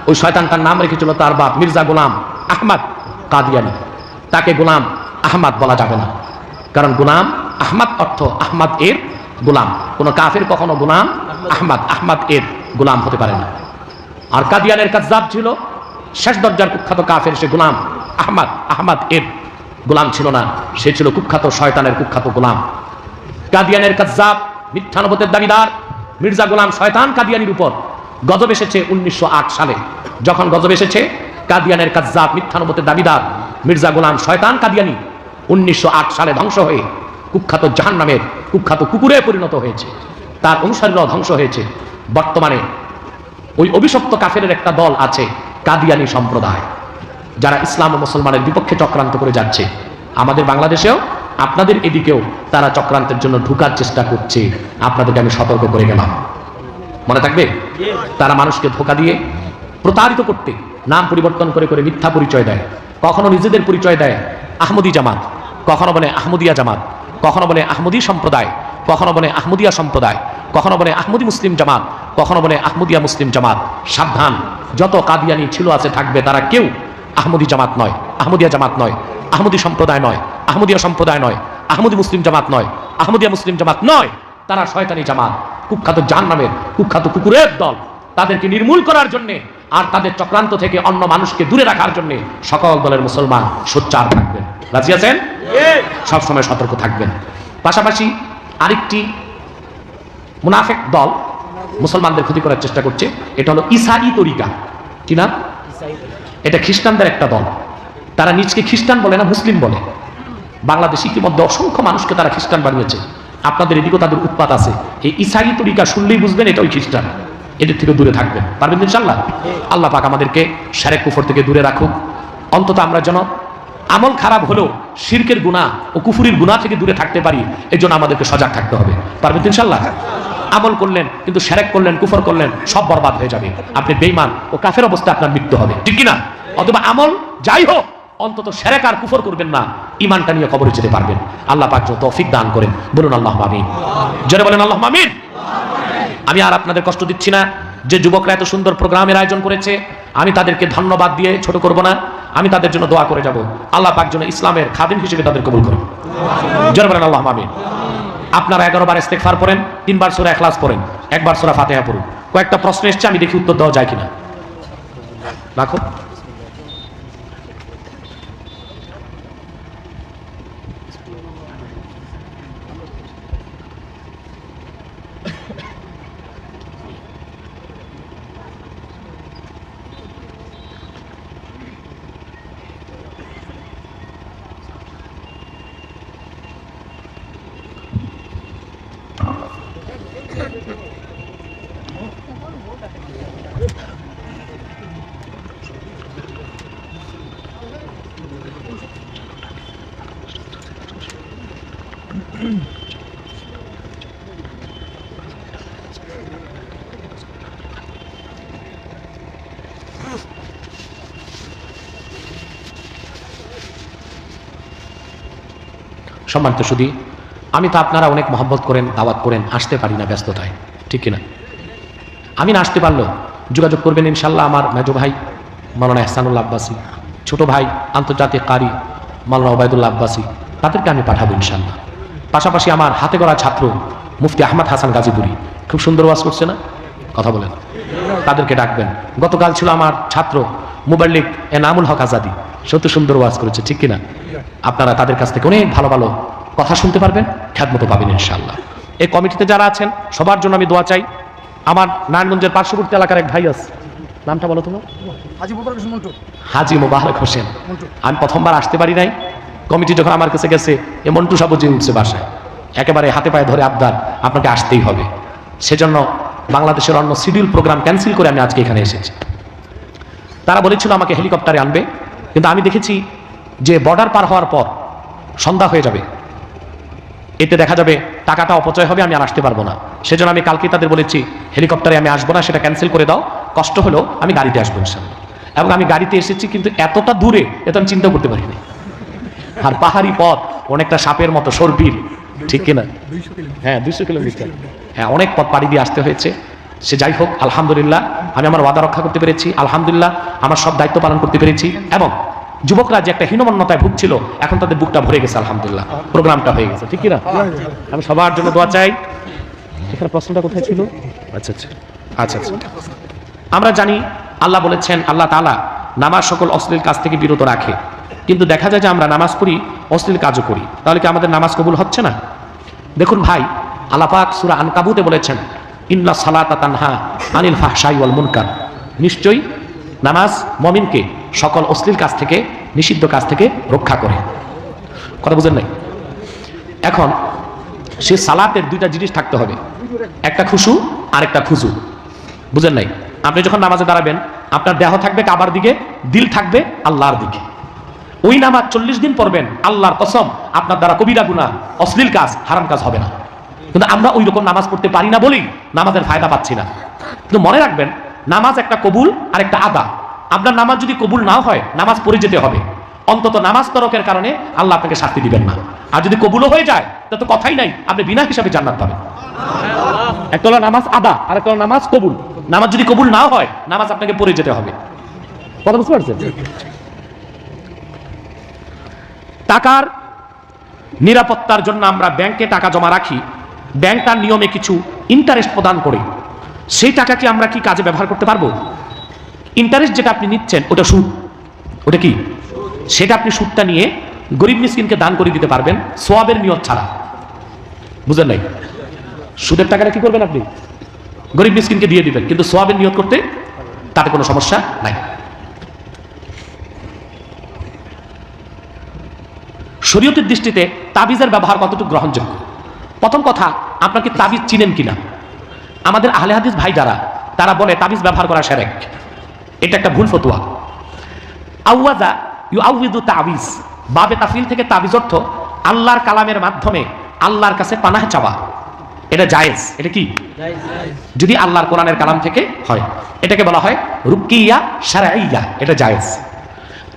ওই শয়তানটার নাম রেখেছিল তার বাপ মির্জা গোলাম আহমদ কাদিয়ানী। তাকে গোলাম আহমদ বলা যাবে না, কারণ গোলাম আহমদ অর্থ আহমদ এর গোলাম। কোন কাফের কখনো গোলাম আহমদ এর গোলাম হতে পারে না। আর কাদিয়ানের কাযযাব ছিল শেষ দরজার কুখ্যাত কাফের, সে গোলাম আহমদ এর গোলাম ছিল না, সে ছিল কুখ্যাত শয়তানের কুখ্যাত গোলাম। কাদিয়ানের কাযযাব মিথ্যা নবুয়তের দাবিদার মির্জা গোলাম শয়তান কাদিয়ানির উপর গজব এসেছে ১৯০৮ সালে। যখন গজব এসেছে, কাদিয়ানের কাযযাব মিথ্যা নবুয়তের দাবিদার মির্জা গোলাম শয়তান কাদিয়ানি ১৯০৮ সালে ধ্বংস হয়ে কুখ্যাত জাহান্নামের কুখ্যাত কুকুরে পরিণত হয়েছে, তার অনুসারীরাও ধ্বংস হয়েছে। বর্তমানে ওই অভিশপ্ত কাফেরের একটা দল আছে কাদিয়ানি সম্প্রদায়, যারা ইসলাম ও মুসলমানের বিপক্ষে চক্রান্ত করে যাচ্ছে। আমাদের বাংলাদেশেও আপনাদের এদিকেও তারা চক্রান্তের জন্য ঢুকার চেষ্টা করছে, আপনাদেরকে আমি সতর্ক করে গেলাম, মনে থাকবে। তারা মানুষকে ধোঁকা দিয়ে প্রতারিত করতে নাম পরিবর্তন করে করে মিথ্যা পরিচয় দেয়। কখনো নিজেদের পরিচয় দেয় আহমদী জামাত, কখনো বলে আহমদিয়া জামাত, কখনো বলে আহমদী সম্প্রদায়, কখনো বলে আহমদিয়া সম্প্রদায়, কখনো বলে আহমদী মুসলিম জামাত, কখনো বলে আহমদিয়া মুসলিম জামাত। সাবধান, যত কাদিয়ানি ছিল আছে থাকবে, তারা কেউ আহমদী জামাত নয়, আহমদিয়া জামাত নয়, আহমদী সম্প্রদায় নয়, আহমদিয়া সম্প্রদায় নয়, আহমদী মুসলিম জামাত নয়, আহমদিয়া মুসলিম জামাত নয়। তারা শয়তানি জামাত, কুখ্যাত জাহান্নামের কুখ্যাত কুকুরের দল। তাদেরকে নির্মূল করার জন্য আর তাদের চক্রান্ত থেকে অন্য মানুষকে দূরে রাখার জন্য সকল দলের মুসলমান সোচ্চার থাকবেন। রাজি আছেন? সবসময় সতর্ক থাকবেন। পাশাপাশি আরেকটি মুনাফিক দল মুসলমানদের ক্ষতি করার চেষ্টা করছে। এটা হলো ইসাই তরিকা। কি নাম? এটা খ্রিস্টানদের একটা দল। তারা নিজকে খ্রিস্টান বলে না, মুসলিম বলে। বাংলাদেশে ইতিমধ্যে অসংখ্য মানুষকে তারা খ্রিস্টান বানিয়েছে। আপনাদের এদিকেও তাদের উৎপাত আছে। এই ইসাই তরিকা শুনলেই বুঝবেন এটা ওই খ্রিস্টান। এদের থেকে দূরে থাকবেন, পারবেন ইনশাআল্লাহ। আল্লাহ পাক আমাদেরকে শিরক কুফর থেকে দূরে রাখুক। অন্তত আমরা যেন আমল খারাপ হলেও শিরকের গুনাহ ও কুফুরির গুনাহ থেকে দূরে থাকতে পারি, এই জন্য আমাদেরকে সজাগ থাকতে হবে। পারবেন ইনশাআল্লাহ। আমল করলেন কিন্তু শিরক করলেন, কুফর করলেন, সব বরবাদ হয়ে যাবে। আপনি বেঈমান ও কাফের অবস্থায় আপনার মৃত্যু হবে, ঠিক কি না? অথবা আমল যাই হোক, অন্তত শিরক আর কুফর করবেন না, ঈমানটা নিয়ে কবরে যেতে পারবেন। আল্লাহ পাক যত তৌফিক দান করেন, বলুন আল্লাহুম্মা আমিন। জোরে বলেন আল্লাহুম্মা আমিন। আমি আর আপনাদের কষ্ট দিচ্ছি না। যে যুবকরা এত সুন্দর প্রোগ্রামের আয়োজন করেছে, আমি তাদেরকে ধন্যবাদ দিয়ে ছোট করব না। আমি তাদের জন্য দোয়া করে যাব, আল্লাহ পাক যেন ইসলামের খাদিম হিসেবে তাদের কবুল করেন। জোরে বলেন আল্লাহুম্মা আমিন। আপনারা 11 বার ইস্তেগফার পড়েন, 3 বার সূরা ইখলাস পড়েন, 1 বার সূরা ফাতিহা পড়ুন। কয়েকটা প্রশ্ন এসেছে, আমি দেখি উত্তর দেওয়া যায় কিনা। রাখো। সম্মানিত সুধী, আমি তো আপনারা অনেক মহব্বত করেন, দাওয়াত করেন, আসতে পারি না ব্যস্ততায়, ঠিক কিনা? আমি না আসতে পারলেও যোগাযোগ করবেন ইনশাল্লাহ। আমার মেজো ভাই মাওলানা ইহসানুল্লাহ আব্বাসী, ছোট ভাই আন্তর্জাতিক কারি মাওলানা ওবায়দুল্লাহ আব্বাসী, তাদেরকে আমি পাঠাবো ইনশাল্লাহ। পাশাপাশি আমার হাতে গড়া ছাত্র মুফতি আহমদ হাসান গাজীপুরি খুব সুন্দর ওয়াজ করছে না, কথা বলেন, তাদেরকে ডাকবেন। গতকাল ছিল আমার ছাত্র মুবাল্লিক এনামুল হক আজাদি, সত্যি সুন্দর ওয়াজ করেছে, ঠিক কিনা? আপনারা তাদের কাছ থেকে অনেক ভালো ভালো কথা শুনতে পারবেন, খ্যাতমতো পাবেন ইনশাআল্লাহ। এই কমিটিতে যারা আছেন সবার জন্য আমি দোয়া চাই। আমার নারায়ণগঞ্জের পার্শ্ববর্তী এলাকার এক ভাই আছে, নামটা বলো তোমার? হাজি মোবারক হোসেন। আমি প্রথমবার আসতে পারি নাই, কমিটি যখন আমার কাছে গেছে, এ মন্টু সাবুজি উঠছে বাসায়, একেবারে হাতে পায়ে ধরে আবদার, আপনাকে আসতেই হবে। সেজন্য বাংলাদেশের অন্য শিডিউল প্রোগ্রাম ক্যান্সেল করে আমি আজকে এখানে এসেছি। তারা বলেছিল আমাকে হেলিকপ্টারে আনবে, কিন্তু আমি দেখেছি যে বর্ডার পার হওয়ার পর সন্ধ্যা হয়ে যাবে, এতে দেখা যাবে টাকাটা অপচয় হবে, আমি আর আসতে পারবো না। সেজন্য আমি কালকে তাদের বলেছি হেলিকপ্টারে আমি আসবো না, সেটা ক্যান্সেল করে দাও, কষ্ট হলেও আমি গাড়িতে আসবো ইনশাআল্লাহ। এবং আমি গাড়িতে এসেছি, কিন্তু এতটা দূরে এটা আমি চিন্তা করতে পারিনি। আর পাহাড়ি পথ, অনেকটা সাপের মতো সরপিল, ঠিক কিনা? হ্যাঁ, 200 কিলোমিটার, হ্যাঁ, অনেক পথ পাড়ি দিয়ে আসতে হয়েছে। সে যাই হোক, আলহামদুলিল্লাহ আমি আমার ওয়াদা রক্ষা করতে পেরেছি, আলহামদুলিল্লাহ আমার সব দায়িত্ব পালন করতে পেরেছি। এবং যুবকরা যে একটা হীনমন্যতায় ভুগছিল, এখন তাদের বুকটা ভরে গেছে, আলহামদুলিল্লাহ প্রোগ্রামটা হয়ে গেছে, ঠিক কিনা? আমি সবার জন্য দোয়া চাই। এখানে প্রশ্নটা কোথায় ছিল? আচ্ছা আচ্ছা আচ্ছা আচ্ছা আমরা জানি আল্লাহ বলেছেন, আল্লাহ তাআলা নামাজ সকল অশ্লীল কাজ থেকে বিরত রাখে। কিন্তু দেখা যায় যে আমরা নামাজ পড়ি, অশ্লীল কাজও করি, তাহলে কি আমাদের নামাজ কবুল হচ্ছে না? দেখুন ভাই, আল্লাহ পাক সূরা আনকাবুতে বলেছেন, ইন্না সালাতা তানহা আনিল ফাহশাই ওয়াল মুনকার, নিশ্চয়ই নামাজ মুমিনকে সকল অশ্লীল কাজ থেকে, নিষিদ্ধ কাজ থেকে রক্ষা করে। কথা বুঝেন নাই? এখন সে সালাতের দুইটা জিনিস থাকতে হবে, একটা খুশু আর একটা খুজু। বুঝেন নাই? আপনি যখন নামাজে দাঁড়াবেন, আপনার দেহ থাকবে কাবার দিকে, দিল থাকবে আল্লাহর দিকে। ওই নামাজ 40 দিন পড়বেন, আল্লাহর কসম আপনার দ্বারা কবিরা গুনাহ, অশ্লীল কাজ, হারাম কাজ হবে না। কিন্তু আমরা ওই রকম নামাজ পড়তে পারি না বলেই নামাজের ফায়দা পাচ্ছি না। কিন্তু মনে রাখবেন, নামাজ একটা কবুল আর একটা আদা। আপনার নামাজ যদি কবুল না হয়, নামাজ পড়ে যেতে হবে। অন্তত নামাজ তরকের কারণে আল্লাহ আপনাকে শাস্তি দিবেন না। আর যদি কবুলও হয়ে যায়, তা তো কথাই নাই, আপনি বিনা হিসাবে জান্নাত পাবেন। একটা হলো নামাজ আদা, আর একটা হলো নামাজ কবুল। নামাজ যদি কবুল না হয়, নামাজ আপনাকে পড়ে যেতে হবে। কথা বুঝতে পারছেন? টাকার নিরাপত্তার জন্য আমরা ব্যাংকে টাকা জমা রাখি, ব্যাংক তার নিয়মে কিছু ইন্টারেস্ট প্রদান করে। সেই টাকা কি আমরা কি কাজে ব্যবহার করতে পারবো? ইন্টারেস্ট যেটা আপনি নিচ্ছেন ওটা সুদ, ওটা কি? সেটা আপনি সুদটা নিয়ে গরিব মিসকিনকে দান করে দিতে পারবেন, সওয়াবের নিয়ত ছাড়া। বুঝলেন নাই? সুদের টাকাটা কি করবেন আপনি? গরিব মিসকিনকে দিয়ে দিবেন, কিন্তু সোয়াবের নিয়ত করতে তাতে কোনো সমস্যা নাই। শরীয়তের দৃষ্টিতে তাবিজের ব্যবহার কতটুকু গ্রহণযোগ্য? প্রথম কথা, আপনাকে তাবিজ চিনেন কিনা? আমাদের আহলে হাদিস ভাই যারা, তারা বলে তাবিজ ব্যবহার করা শিরক। এটা একটা ভুল ফতোয়া। আউয়াজা ইউআউযু তাবিজ, বাবে তাফিল থেকে তাবিজ অর্থ আল্লাহর কালামের মাধ্যমে আল্লাহর কাছে পানাহ চাওয়া। এটা জায়েজ। এটা কি? যদি আল্লাহর কোরআনের কালাম থেকে হয়, এটাকে বলা হয় রুকিয়া শারঈয়া, এটা জায়েজ।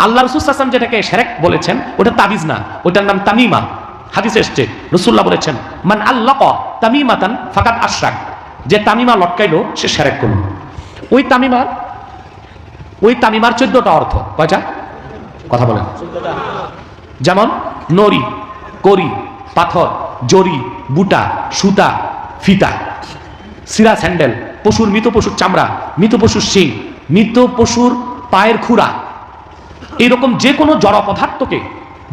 আল্লাহ রাসূল সাল্লাল্লাহু আলাইহি ওয়াসাল্লাম যেটাকে শিরক বলেছেন, ওটা তাবিজ না, ওটার নাম তামিমা। হাদিসে এসেছে, রাসূলুল্লাহ বলেছেন, মান আল্লাকা তামিমাতান ফাকাদ আশরাক, যে তামিমা লটকাইলো সে শিরক করলো। ওই তামিমার 14টা অর্থ। কয়টা? কথা বলেন। যেমন নরি, করি, পাথর, জরি, বুটা, সুতা, ফিতা, সিরা স্যান্ডেল, পশুর মৃত পশুর চামড়া, মৃত পশুর শিং, মৃত পশুর পায়ের খুরা, এইরকম যে কোনো জড় পদার্থকে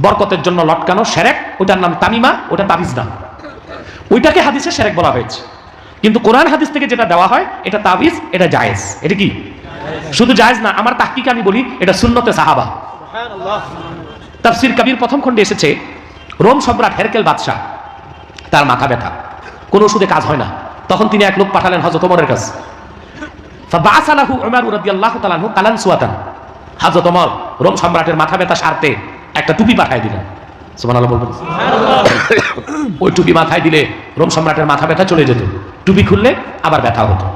বরকতের জন্য লটকানো শিরক, ওটার নাম তামিমা, ওটা তাবিজ না। ওইটাকে হাদিসে শিরক বলা হয়েছে। কিন্তু কোরআন হাদিস থেকে যেটা দেওয়া হয় এটা তাবিজ, এটা জায়েজ। এটা কি? শুধু জায়েজ না, আমার তাহকিকে আমি বলি এটা সুন্নতে সাহাবা। তাফসীর কবির প্রথম খণ্ডে এসেছে, রোম সম্রাট হেরকেল বাদশাহ, তার মাথা ব্যথা, কোনো ওষুধে কাজ হয় না। তখন তিনি এক লোক পাঠালেন হযরত ওমরের কাছে। ফাবাআসা লাহু উমর রাদিয়াল্লাহু তাআলা আনহু কালানসুয়াতান, হযরত ওমর রোম সম্রাটের মাথা ব্যথা সারতে একটা টুপি পাঠিয়ে দিলেন। সুবহানাল্লাহ বলবেন। ওই টুপি মাথায় দিলে রোম সম্রাটের মাথা ব্যথা চলে যেত, টুপি খুললে আবার ব্যথা হতো।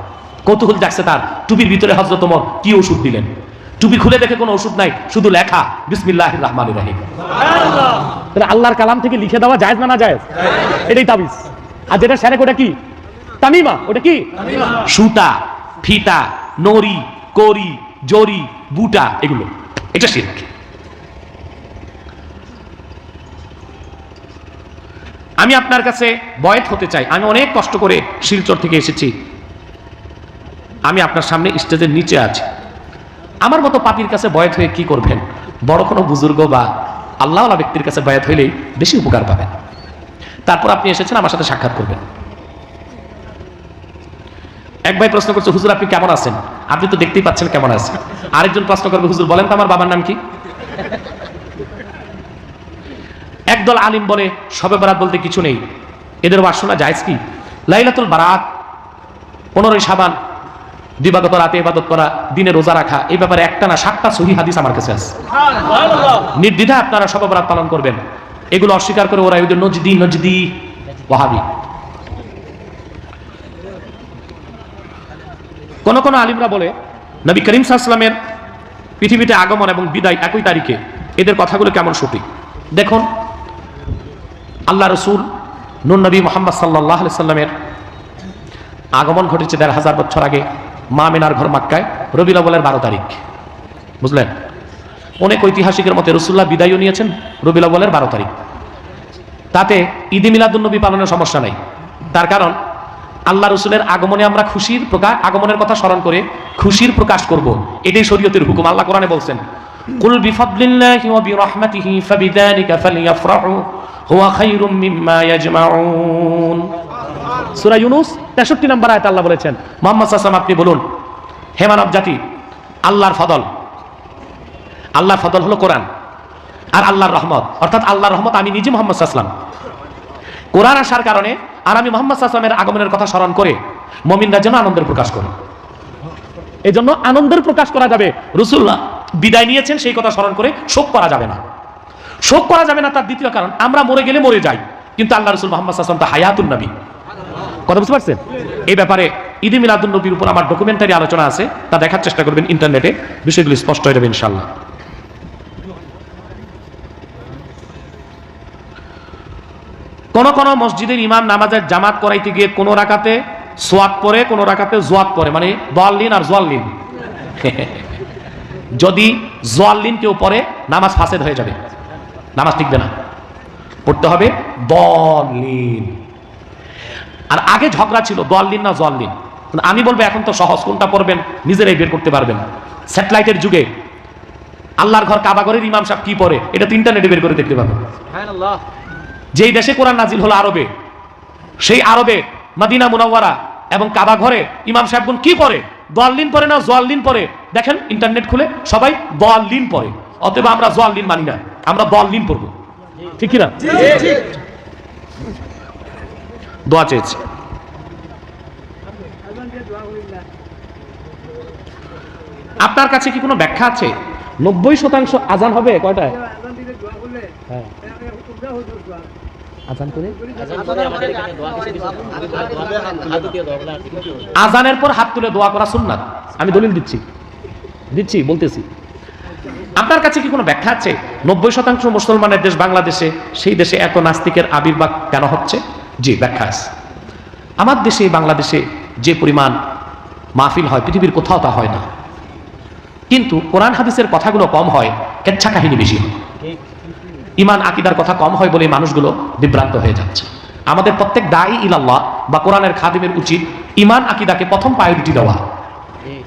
কৌতূহল জাগছে তার, টুপির ভিতরে হযরত ওমর কি ওষুধ দিলেন। টুপি খুলে দেখে কোনো ওষুধ নাই, শুধু লেখা বিসমিল্লাহির রহমানির রহিম। সুবহানাল্লাহ। তাহলে আল্লাহর কালাম থেকে লিখে দেওয়া জায়েজ না? না জায়েজ। এটাই তাবিজ। আর যেটা শিরক ওটা কি? তামিমা। ওটা কি? সুতা, ফিতা, নরি, করি, জরি, বুটা, এগুলো, এটা শিরক। আমি আপনার কাছে বয়াত হতে চাই। আমি অনেক কষ্ট করে শিলচর থেকে এসেছি, আমি আপনার সামনে স্টেজের নিচে আছি। আমার মতো পাপির কাছে বয়াত হয়ে কি করবেন? বড় কোনো বুজুর্গ বা আল্লাহওয়ালা ব্যক্তির কাছে বয়াত হইলেই বেশি উপকার পাবেন। তারপর আপনি এসেছেন আমার সাথে সাক্ষাৎ করবেন। এক ভাই প্রশ্ন করছে, হুজুর আপনি কেমন আছেন? আপনি তো দেখতেই পাচ্ছেন কেমন আছেন। আরেকজন প্রশ্ন করবে, হুজুর বলেন তো আমার বাবার নাম কি? একদল আলিম বলে শবে বরাত বলতে কিছু নেই, এদের বাসনা জায়েজ কি? লাইলাতুল বারাত, 15ই শাবান, দিবাগত রাতে ইবাদত করা, দিনে রোজা রাখা, এই ব্যাপারে একটা না 7টা সহিহ হাদিস আমার কাছে আছে। নির্দ্বিধায় আপনারা শবে বরাত পালন করবেন। এগুলো অস্বীকার করে ওরা ওদের নজদি ওয়াহাবি। কোন কোন আলিমরা বলে নবী করিম সাল্লাল্লাহু আলাইহি ওয়াসাল্লামের পৃথিবীতে আগমন এবং বিদায় একই তারিখে। এদের কথাগুলো কেমন সঠিক? দেখুন, আল্লাহ রসুল নূর নবী মুহাম্মদ সাল্লাল্লাহু আলাইহি সাল্লামের আগমন ঘটেছে 1500 বছর আগে, মা মিনার ঘর মক্কায়, রবিউল আউয়ালের 12 তারিখ। বুঝলেন? অনেক ঐতিহাসিকের মতে রাসূলুল্লাহ বিদায়ও নিয়েছেন রবিউল আউয়ালের 12 তারিখ। তাতে ঈদে মিলাদুন নবী পালনের সমস্যা নাই। তার কারণ আল্লাহ রসুলের আগমনে আমরা খুশির প্রকাশ, আগমনের কথা স্মরণ করে খুশির প্রকাশ করব, এটাই শরীয়তের হুকুম। আল্লাহ কোরআনে বলছেন, কুল বিফাদলিল্লাহি ওয়া বিরহমাতিহি ফাবিযালিকা ফালইফরাহু হুয়া খায়রুম মিম্মা ইয়াজমাউন। সূরা ইউনূস 63 নম্বর আয়াতে আল্লাহ বলেছেন, মুহাম্মদ সাল্লাল্লাহু আলাইহি ওয়াসাল্লাম আপনি বলুন, হে মানব জাতি, আল্লাহর ফদল হলো কোরআন, আর আল্লাহর রহমত, অর্থাৎ আল্লাহর রহমত আমি নিজে মুহাম্মদ সাল্লাল্লাহু আলাইহি ওয়াসাল্লাম। কোরআন আসার কারণে আর আমি মুহাম্মদ সাল্লাল্লাহু আলাইহি ওয়াসাল্লামের আগমনের কথা স্মরণ করে মুমিনরা যেন আনন্দের প্রকাশ করে। এই জন্য আনন্দের প্রকাশ করা যাবে, রাসূলুল্লাহ বিদায় নিয়েছেন সেই কথা স্মরণ করে শোক করা যাবে না। শোক করা যাবে না তার দ্বিতীয় কারণ, আমরা মরে গেলে মরে যাই, কিন্তু আল্লাহ রাসূল মুহাম্মদ সাল্লাল্লাহু আলাইহি ওয়াসাল্লাম তো হায়াতুন নবী। কথা বুঝতে পারছেন? এই ব্যাপারে ঈদে মিলাদুন নবীর উপর আমার ডকুমেন্টারি আলোচনা আছে, তা দেখার চেষ্টা করবেন ইন্টারনেটে, বিষয়গুলো স্পষ্ট হয়ে যাবে ইনশাআল্লাহ। কোন কোন মসজিদের ইমাম নামাজের জামাত করাইতে গিয়ে কোন রাকাতে সোয়াত পড়ে, কোন রাকাতে জোয়াত পড়ে, মানে দোয়াল্লিন আর জোয়াল্লিন। যদি জোয়াল্লিন কেউ পড়ে নামাজ ফাসেদ হয়ে যাবে, নামাজ টিকবে না, পড়তে হবে দলিন। আর আগে ঝগড়া ছিল দলিন না জোয়াল্লিন। আমি বলবো এখন তো সহজ, কোনটা পড়বেন নিজেরাই বের করতে পারবেন। স্যাটেলাইটের যুগে আল্লাহর ঘর কাবাঘরের ইমাম সাহেব কি পড়ে এটা তো ইন্টারনেটে বের করে দেখতে পাবেন। যেই দেশে কোরআন নাজিল হলো আরবে, সেই আরবে মদিনা মুনাওয়ারা এবং কাবা ঘরে ইমাম সাহেবগুন কি পড়ে? দোয়াল্লিন পড়ে না জোয়াল্লিন পড়ে? দেখেন ইন্টারনেট খুলে সবাই দোয়াল্লিন পড়ে। অতএব আমরা জোয়াল্লিন মানি না, আমরা দোয়াল্লিন পড়বো। ঠিক কিনা? দোয়া চেয়েছি। আপনার কাছে কি কোনো ব্যাখ্যা আছে 90% আজান হবে কয়টায়? হ্যাঁ, আজানের পর হাত তুলে দোয়া করা সুন্নাত। আমি দলিল বলতেছি। আপনার কাছে কি কোনো ব্যাখ্যা আছে 90% মুসলমানের দেশ বাংলাদেশে, সেই দেশে এত নাস্তিকের আবির্ভাব কেন হচ্ছে? জি, ব্যাখ্যা আছে। আমার দেশে বাংলাদেশে যে পরিমাণ মাহফিল হয় পৃথিবীর কোথাও তা হয় না, কিন্তু কোরআন হাদিসের কথাগুলো কম হয়, কেচ্ছা কাহিনী বেশি হয়। ইমান আকিদার কথা কম হয় বলে মানুষগুলো বিভ্রান্ত হয়ে যাচ্ছে। আমাদের প্রত্যেক দায়ী ইলাল্লাহ বা কোরআনের খাদিমের উচিত ইমান আকিদাকে প্রথম প্রায়োরিটি দেওয়া,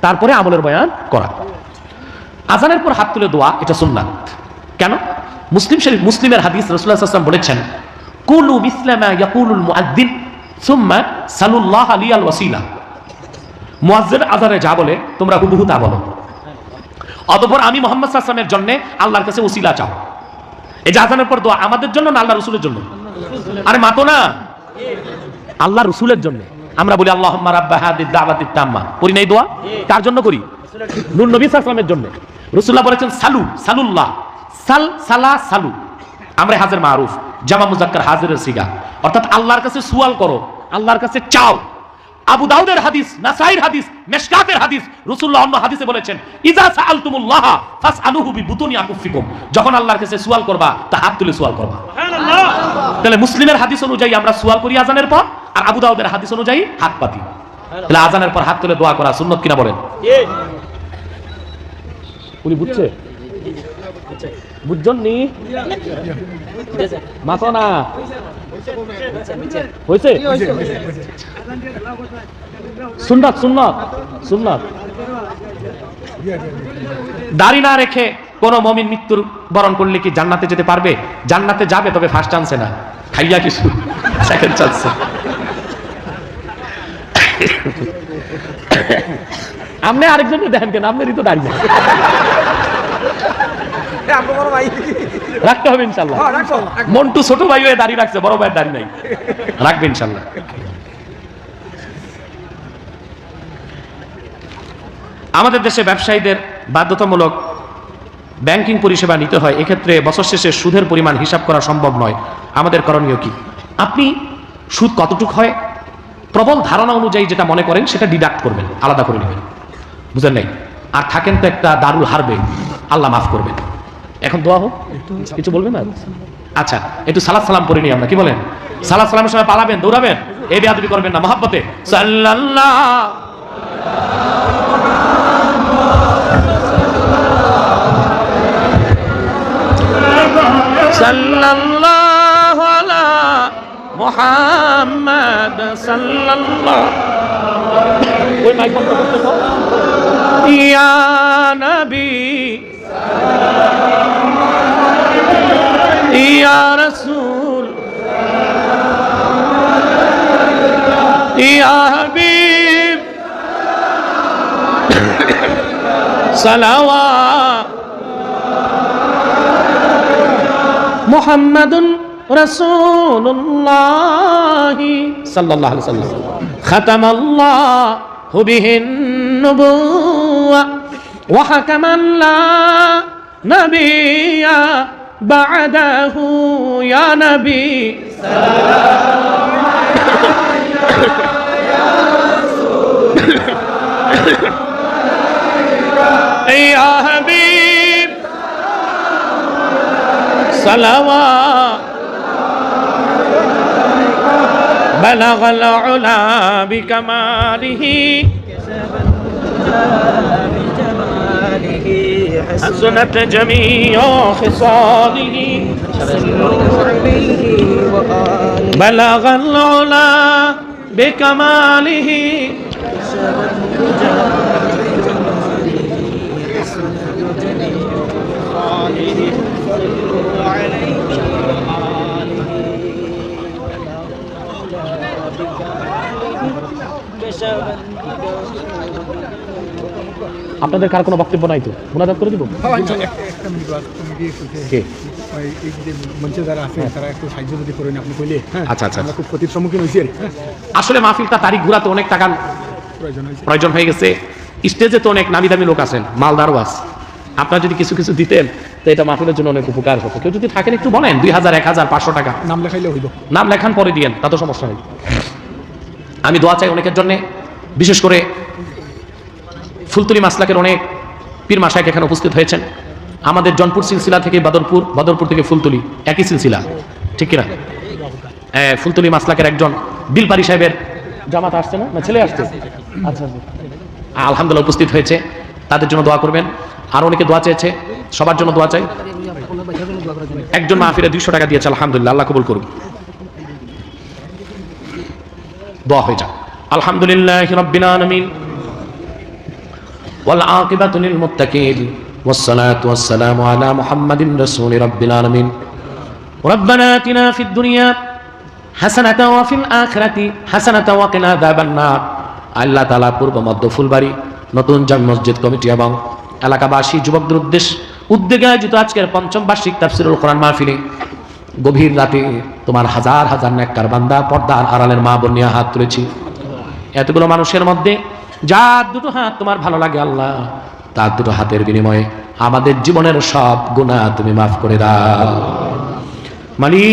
তারপরে আমলের বয়ান করা। আজানের পর হাত তুলে দোয়া এটা সুন্নাত। কেন? মুসলিমের হাদিস রাসূলুল্লাহ সাল্লাল্লাহু আলাইহি ওয়াসাল্লাম বলেছেন, কুলু মিসলামা ইয়াকুলুল মুআদ্দিন সুম্মা সালুল্লাহ লিয়াল ওয়াসিলা। মুয়াজ্জিন আজানে যা বলে তোমরা হুবহু তা বলো, অতঃপর আমি মুহাম্মদ সাল্লাল্লাহু আলাইহি ওয়াসাল্লামের জন্য আল্লাহর কাছে ওসিলা চাও। এই যে আজানের পর দোয়া আমাদের জন্য না আল্লাহ রাসূলের জন্য? আরে মাতো না, আল্লাহ রাসূলের জন্য। আমরা বলি আল্লাহুম্মা রাব্বা হাদিদ দাওয়াতিত তাম্মা, করি নাই দোয়া? কার জন্য করি? নূর নবী সাল্লাল্লাহু আলাইহি ওয়াসাল্লামের জন্য। রাসূলুল্লাহ বলেছেন সালুল্লাহ, সালু। আমরা হাজির মারুফ, জামা মুজাক্কার হাজিরের সিগা, অর্থাৎ আল্লাহর কাছে সুয়াল করো, আল্লাহর কাছে চাও। আবু দাউদের হাদিস, নাসাইর হাদিস, মেশকাতের হাদিস, রাসূলুল্লাহ অন্য হাদিসে বলেছেন, ইজা সাআলতুমুল্লাহ ফাসআলুহু বিবুতুনি আকুফিকুম। যখন আল্লাহর কাছে সুয়াল করবা তা হাত তুলে সুয়াল করবা। সুবহানাল্লাহ। তাহলে মুসলিমের হাদিস অনুযায়ী আমরা সুয়াল করি আজানের পর, আর আবু দাউদের হাদিস অনুযায়ী হাত পাতি। তাহলে আজানের পর হাত তুলে দোয়া করা সুন্নাত কিনা বলেন? উনি বুঝছে? বুঝছেন নি? মাথা না হয়েছে? সুন্নাত সুন্নাত সুন্নাত। দাড়ি না রেখে কোন মুমিন মৃত্যুর বরণ করলে কি জান্নাতে যেতে পারবে? জান্নাতে যাবে, তবে ফার্স্ট চান্সে না, খাইয়া কিছু সেকেন্ড চান্সে। আপনি আরেকজনকে দেখেন কেন? আপনারই তো দাঁড়িয়ে রাখতে হবে ইনশাল্লাহ। মন্টু ছোট ভাই হয়ে দাঁড়িয়ে রাখছে, বড় ভাইয়ের দাঁড়িয়ে নাই, রাখবে ইনশাল্লাহ। আমাদের দেশে ব্যবসায়ীদের বাধ্যতামূলক ব্যাংকিং পরিষেবা নিতে হয়, এক্ষেত্রে বছর শেষে সুদের পরিমাণ হিসাব করা সম্ভব নয়। আমাদের করণীয় কি? আপনি সুদ কতটুক হয় প্রবল ধারণা অনুযায়ী যেটা মনে করেন সেটা ডিডাক্ট করবেন, আলাদা করে নেবেন, বুঝলেন নাই? আর থাকেন তো একটা দারুল হারবে, আল্লাহ মাফ করবেন। এখন দোয়া হোক, কিছু বলবেন না? আচ্ছা, একটু সালাত সালাম পড়ে নিই আমরা, কি বলেন? সালাত সালামের সময় পালাবেন, দৌড়াবেন, এই বেয়াদবি করবেন না, মহাব্বতে সাল্লাল্লাহু আলা মুহাম্মদ সাল্লাল্লাহু। ওই মাইক বন্ধ করতে তো। ইয়া নবী ইয়া রাসূল ইয়া হাবিব সালাওয়াত মুহাম্মাদুন রাসূলুল্লাহ সাল্লাল্লাহু আলাইহি ওয়াসাল্লাম। খাতামাল্লাহু বিহিন নুবুওয়া ওয়া হাকামান লা নাবিয়্যা বা'দাহু ইয়া নবী ইয়া হাবিব সালাওয়াত বালাগাল উলা বিকামালিহি حسنت جميع خصاله بلغ العلا بكماله আপনাদের কার কোনো বক্তব্য নাই তো? মোনাজাত করে দিব। আচ্ছা আচ্ছা, খুব ক্ষতির সম্মুখীন হয়েছি। আসলে মাহফিলটা তারিখ ঘুরাতে অনেক টাকা প্রয়োজন হয়ে গেছে। স্টেজে তো অনেক নামি দামি লোক আছেন, মালদারও আছে। আপনারা যদি কিছু কিছু দিতেন তো এটা মাহফিলের জন্য অনেক উপকার হতো। কেউ যদি থাকেন একটু বলেন, 2000, 1000, 500 টাকা নাম লেখাইলে হইব। নাম লেখান পরে দিয়েন, তা তো সমস্যা নেই। আমি দোয়া চাই অনেকের জন্য, বিশেষ করে ফুলতলি মাসলাকের অনেক পীর মাশায়েখ এখানে উপস্থিত হয়েছেন। আমাদের জনপুর সিলসিলা থেকে বদরপুর থেকে ফুলতলি একই সিলসিলা, ঠিক কিনা? ফুলতলি মাসলাকের একজন দিলপারি সাহেবের জামাত আসছে না, ছেলে আসছে। আচ্ছা, আলহামদুলিল্লাহ উপস্থিত হয়েছে, তাদের জন্য দোয়া করবেন। আর অনেকে দোয়া চেয়েছে, সবার জন্য দোয়া চাই। একজন মাহফিলে 200 টাকা দিয়েছে, আলহামদুলিল্লাহ, আল্লাহ কবুল করুন। দোয়া হয়ে যাক। আলহামদুলিল্লাহি রাব্বিল আলামিন ওয়াল আকিবাতু লিল মুত্তাকিন ওয়াসসালাতু ওয়াসসালামু আলা মুহাম্মাদিন রাসূলি রাব্বিল আলামিন। রাব্বানা আতিনা ফিদ দুনিয়া হাসানাতাও ওয়া ফিল আখিরাতি হাসানাতাও ওয়া কিনা আযাবান নার। আল্লাহ তাআলা পূর্ব মধ্য ফুলবাড়ি নতুন জামে মসজিদ কমিটি এবং এলাকাবাসী যুবকদের উদ্যোগে আয়োজিত আজকের 5ম বার্ষিক তাফসীরুল কোরআন মাহফিলে গভীর রাতে তোমার হাজার হাজার নেককার বান্দা, পর্দার আড়ালের মা বোন নিয়ে হাত তুলেছি। এতগুলো মানুষের মধ্যে যার দুটো হাত তোমার ভালো লাগে আল্লাহ, তার দুটো হাতের বিনিময়ে আমাদের জীবনের সব গুনাহ তুমি মাফ করে দাও মালিক।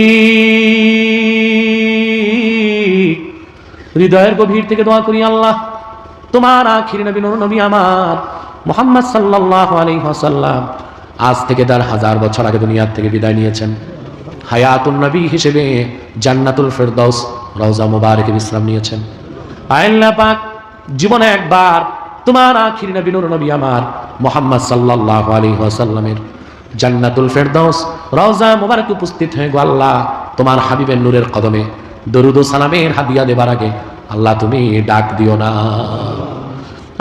হৃদয়ের গভীর থেকে দোয়া করি আল্লাহ, তোমার আখির নবী নূর নবী আমার মুহাম্মদ সাল্লাল্লাহু আলাইহি ওয়াসাল্লাম আজ থেকে 1000 বছর আগে দুনিয়ার থেকে বিদায় নিয়েছেন। হায়াতুন নবী হিসেবে জান্নাতুল ফেরদাউস রওজা মুবারকে বিশ্রাম নিয়েছেন। আল্লাহ পাক জীবনে একবার তোমার আখির নবী নূর নবী আমার মুহাম্মদ সাল্লাল্লাহু আলাইহি ওয়াসাল্লামের জান্নাতুল ফেরদাউস রওজা মুবারকে উপস্থিত হয়ে গো আল্লাহ, তোমার হাবিবের নূরের কদমে দরুদ ও সালামের হাদিয়া দেবার আগে আল্লাহ তুমি ডাক দিও না।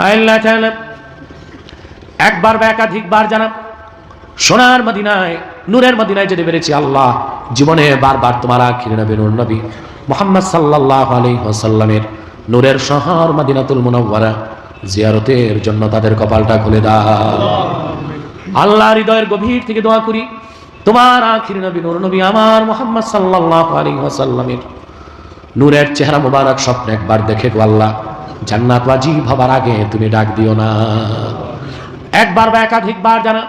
আল্লাহ তাআলা একবার বা একাধিকবার জানা সোনার মদিনায় নূরের মদিনায় যেতে পেরেছি আল্লাহ, জীবনে বারবার তোমার আখির নবী নূর নবী মুহাম্মদ সাল্লাল্লাহু আলাইহি ওয়াসাল্লামের নূরের শহর মদিনাতুল মুনাওয়ারা জিয়ারতের জন্য তাদের কপালটা খুলে দাও আল্লাহ। হৃদয়ের গভীর থেকে দোয়া করি, তোমার আখির নবী নূর নবী আমার মুহাম্মদ সাল্লাল্লাহু আলাইহি ওয়াসাল্লামের নূরের চেহারা মুবারক স্বপ্নে একবার দেখে গো আল্লাহ, জান্নাত ওয়াজিব হবার আগে তুমি ডাক দিও না। একবার বা একাধিকবার জানা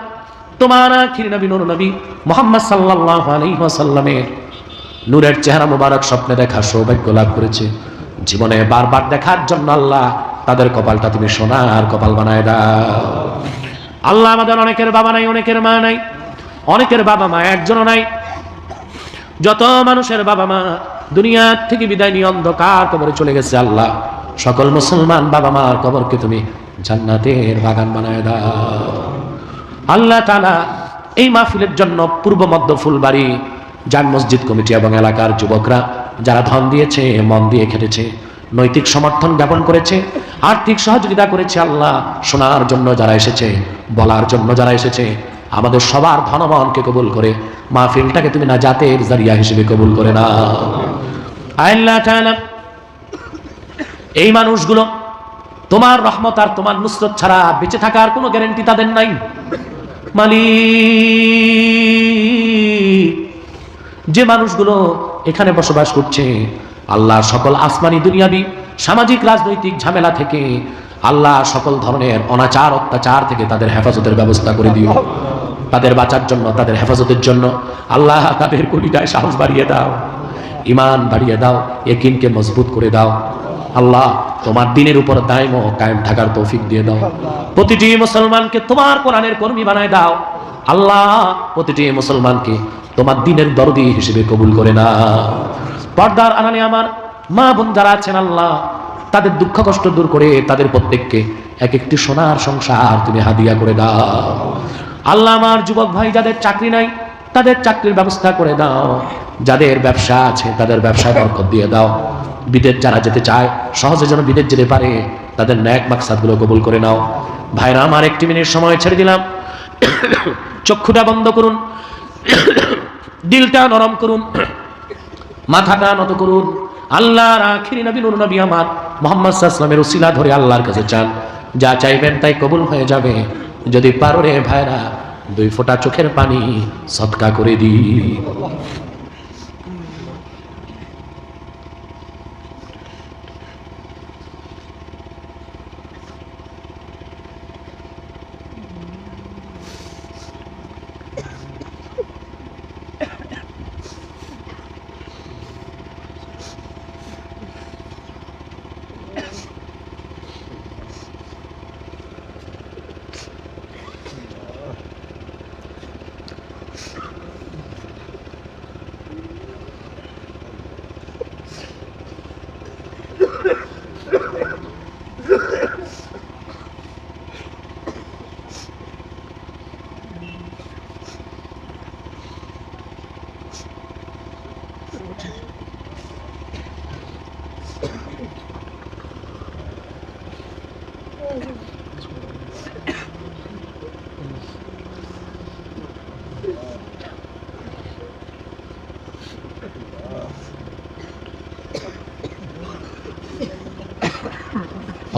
তোমার আখির নবী নূর নবী মুহাম্মদ সাল্লাল্লাহু আলাইহি ওয়াসাল্লামের নূরের চেহারা মুবারক স্বপ্নে দেখা সৌভাগ্য লাভ করেছে, জীবনে বারবার দেখার জন্য আল্লাহ তাদের কপালটা তুমি সোনার কপাল বানায় দাও আল্লাহ। আমাদের অনেকের বাবা নাই, অনেকের মা নাই, অনেকের বাবা মা একজনও নাই। যত মানুষের বাবা মা দুনিয়া থেকে বিদায় নিয়ে অন্ধকার কবরে চলে গেছে আল্লাহ, সকল মুসলমান বাবা মার কবরকে তুমি জান্নাতের বাগান বানায় দাও আল্লাহ তাআলা। এই মাহফিলের জন্য পূর্ব মধ্য ফুলবাড়ি জামে মসজিদ কমিটি এবং এলাকার যুবকরা যারা ধন দিয়েছে, মন দিয়ে খেটেছে, নৈতিক সমর্থন জ্ঞাপন করেছে, আর্থিক সহযোগিতা করেছে আল্লাহ, শোনার জন্য যারা এসেছে, বলার জন্য যারা এসেছে, আমাদের সবার ধনমনকে কবুল করে মাহফিলটাকে তুমি নাজাতের জারিয়া হিসেবে কবুল করে নাও আল্লাহ তাআলা। এই মানুষগুলো তোমার রহমত আর তোমার নুসরত ছাড়া বেঁচে থাকার কোনো গ্যারান্টি তাদের নাই মালিক। যে মানুষগুলো এখানে বসবাস করছে আল্লাহ, সকল আসমানি দুনিয়াবি সামাজিক রাজনৈতিক ঝামেলা থেকে আল্লাহ, সকল ধরনের অনাচার অত্যাচার থেকে তাদের হেফাজতের ব্যবস্থা করে দিও। তাদের বাঁচার জন্য, তাদের হেফাজতের জন্য আল্লাহ তাদের কলিজায় সাহস বাড়িয়ে দাও, ঈমান বাড়িয়ে দাও, ইয়াকিনকে মজবুত করে দাও আল্লাহ। তোমার দ্বীনের উপর দায়েম ও কায়েম থাকার তৌফিক দিয়ে দাও। প্রতিটি মুসলমানকে তোমার কোরআনের কর্মী বানায় দাও আল্লাহ। প্রতিটি মুসলমানকে তোমার দ্বীনের দরদি হিসেবে কবুল করে নাও। পর্দার আড়ালে আমার মা বোন যারা আছেন আল্লাহ, তাদের দুঃখ কষ্ট দূর করে তাদের প্রত্যেককে এক একটি সোনার সংসার তুমি হাদিয়া করে দাও আল্লাহ। আমার যুবক ভাই যাদের চাকরি নাই তাদের চাকরির ব্যবস্থা করে দাও, যাদের ব্যবসা আছে তাদের ব্যবসায় বরকত দিয়ে দাও। বিদেশ যারা যেতে চায় সহজে যেন বিদেশ যেতে পারে, তাদের ন্যাক মাকসাদগুলো কবুল করে নাও। ভাইরা আমার 1 মিনিট সময় ছেড়ে দিলাম, চক্ষুটা বন্ধ করুন, দিলটা নরম করুন, মাথাটা নত করুন। আল্লাহর আখির নবী নূর নবী আমার মুহাম্মদ সাল্লাল্লাহু আলাইহি ওয়াসাল্লামের উসিলা ধরে আল্লাহর কাছে চান, যা চাইবেন তাই কবুল হয়ে যাবে। যদি পারো রে ভাইরা, 2 ফোঁটা চোখের পানি সদকা করে দিই।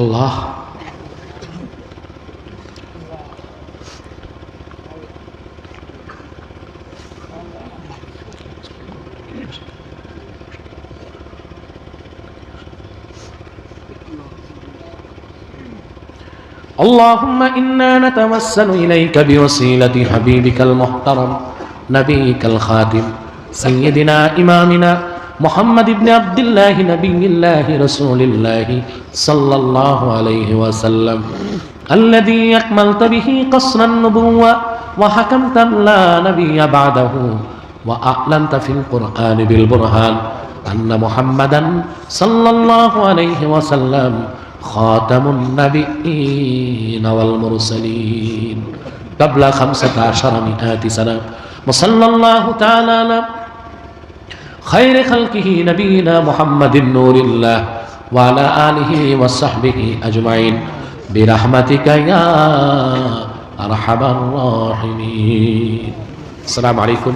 আল্লাহ اللهم إنا نتوسل إليك بوسيلة حبيبك المحترم نبيك الخاتم سيدنا إمامنا محمد بن عبد الله نبي الله رسول الله صلى الله عليه وسلم الذي أكملت به قصر النبوة وحكمت لا نبي بعده وأعلنت في القرآن بالبرهان أن محمدا صلى الله عليه وسلم خاتم النبيين والمرسلين قبل 1500 سنة وصلى الله تعالى على خير خلقه نبينا محمد نور الله وعلى آله وصحبه أجمعين برحمتك يا أرحم الراحمين. السلام عليكم.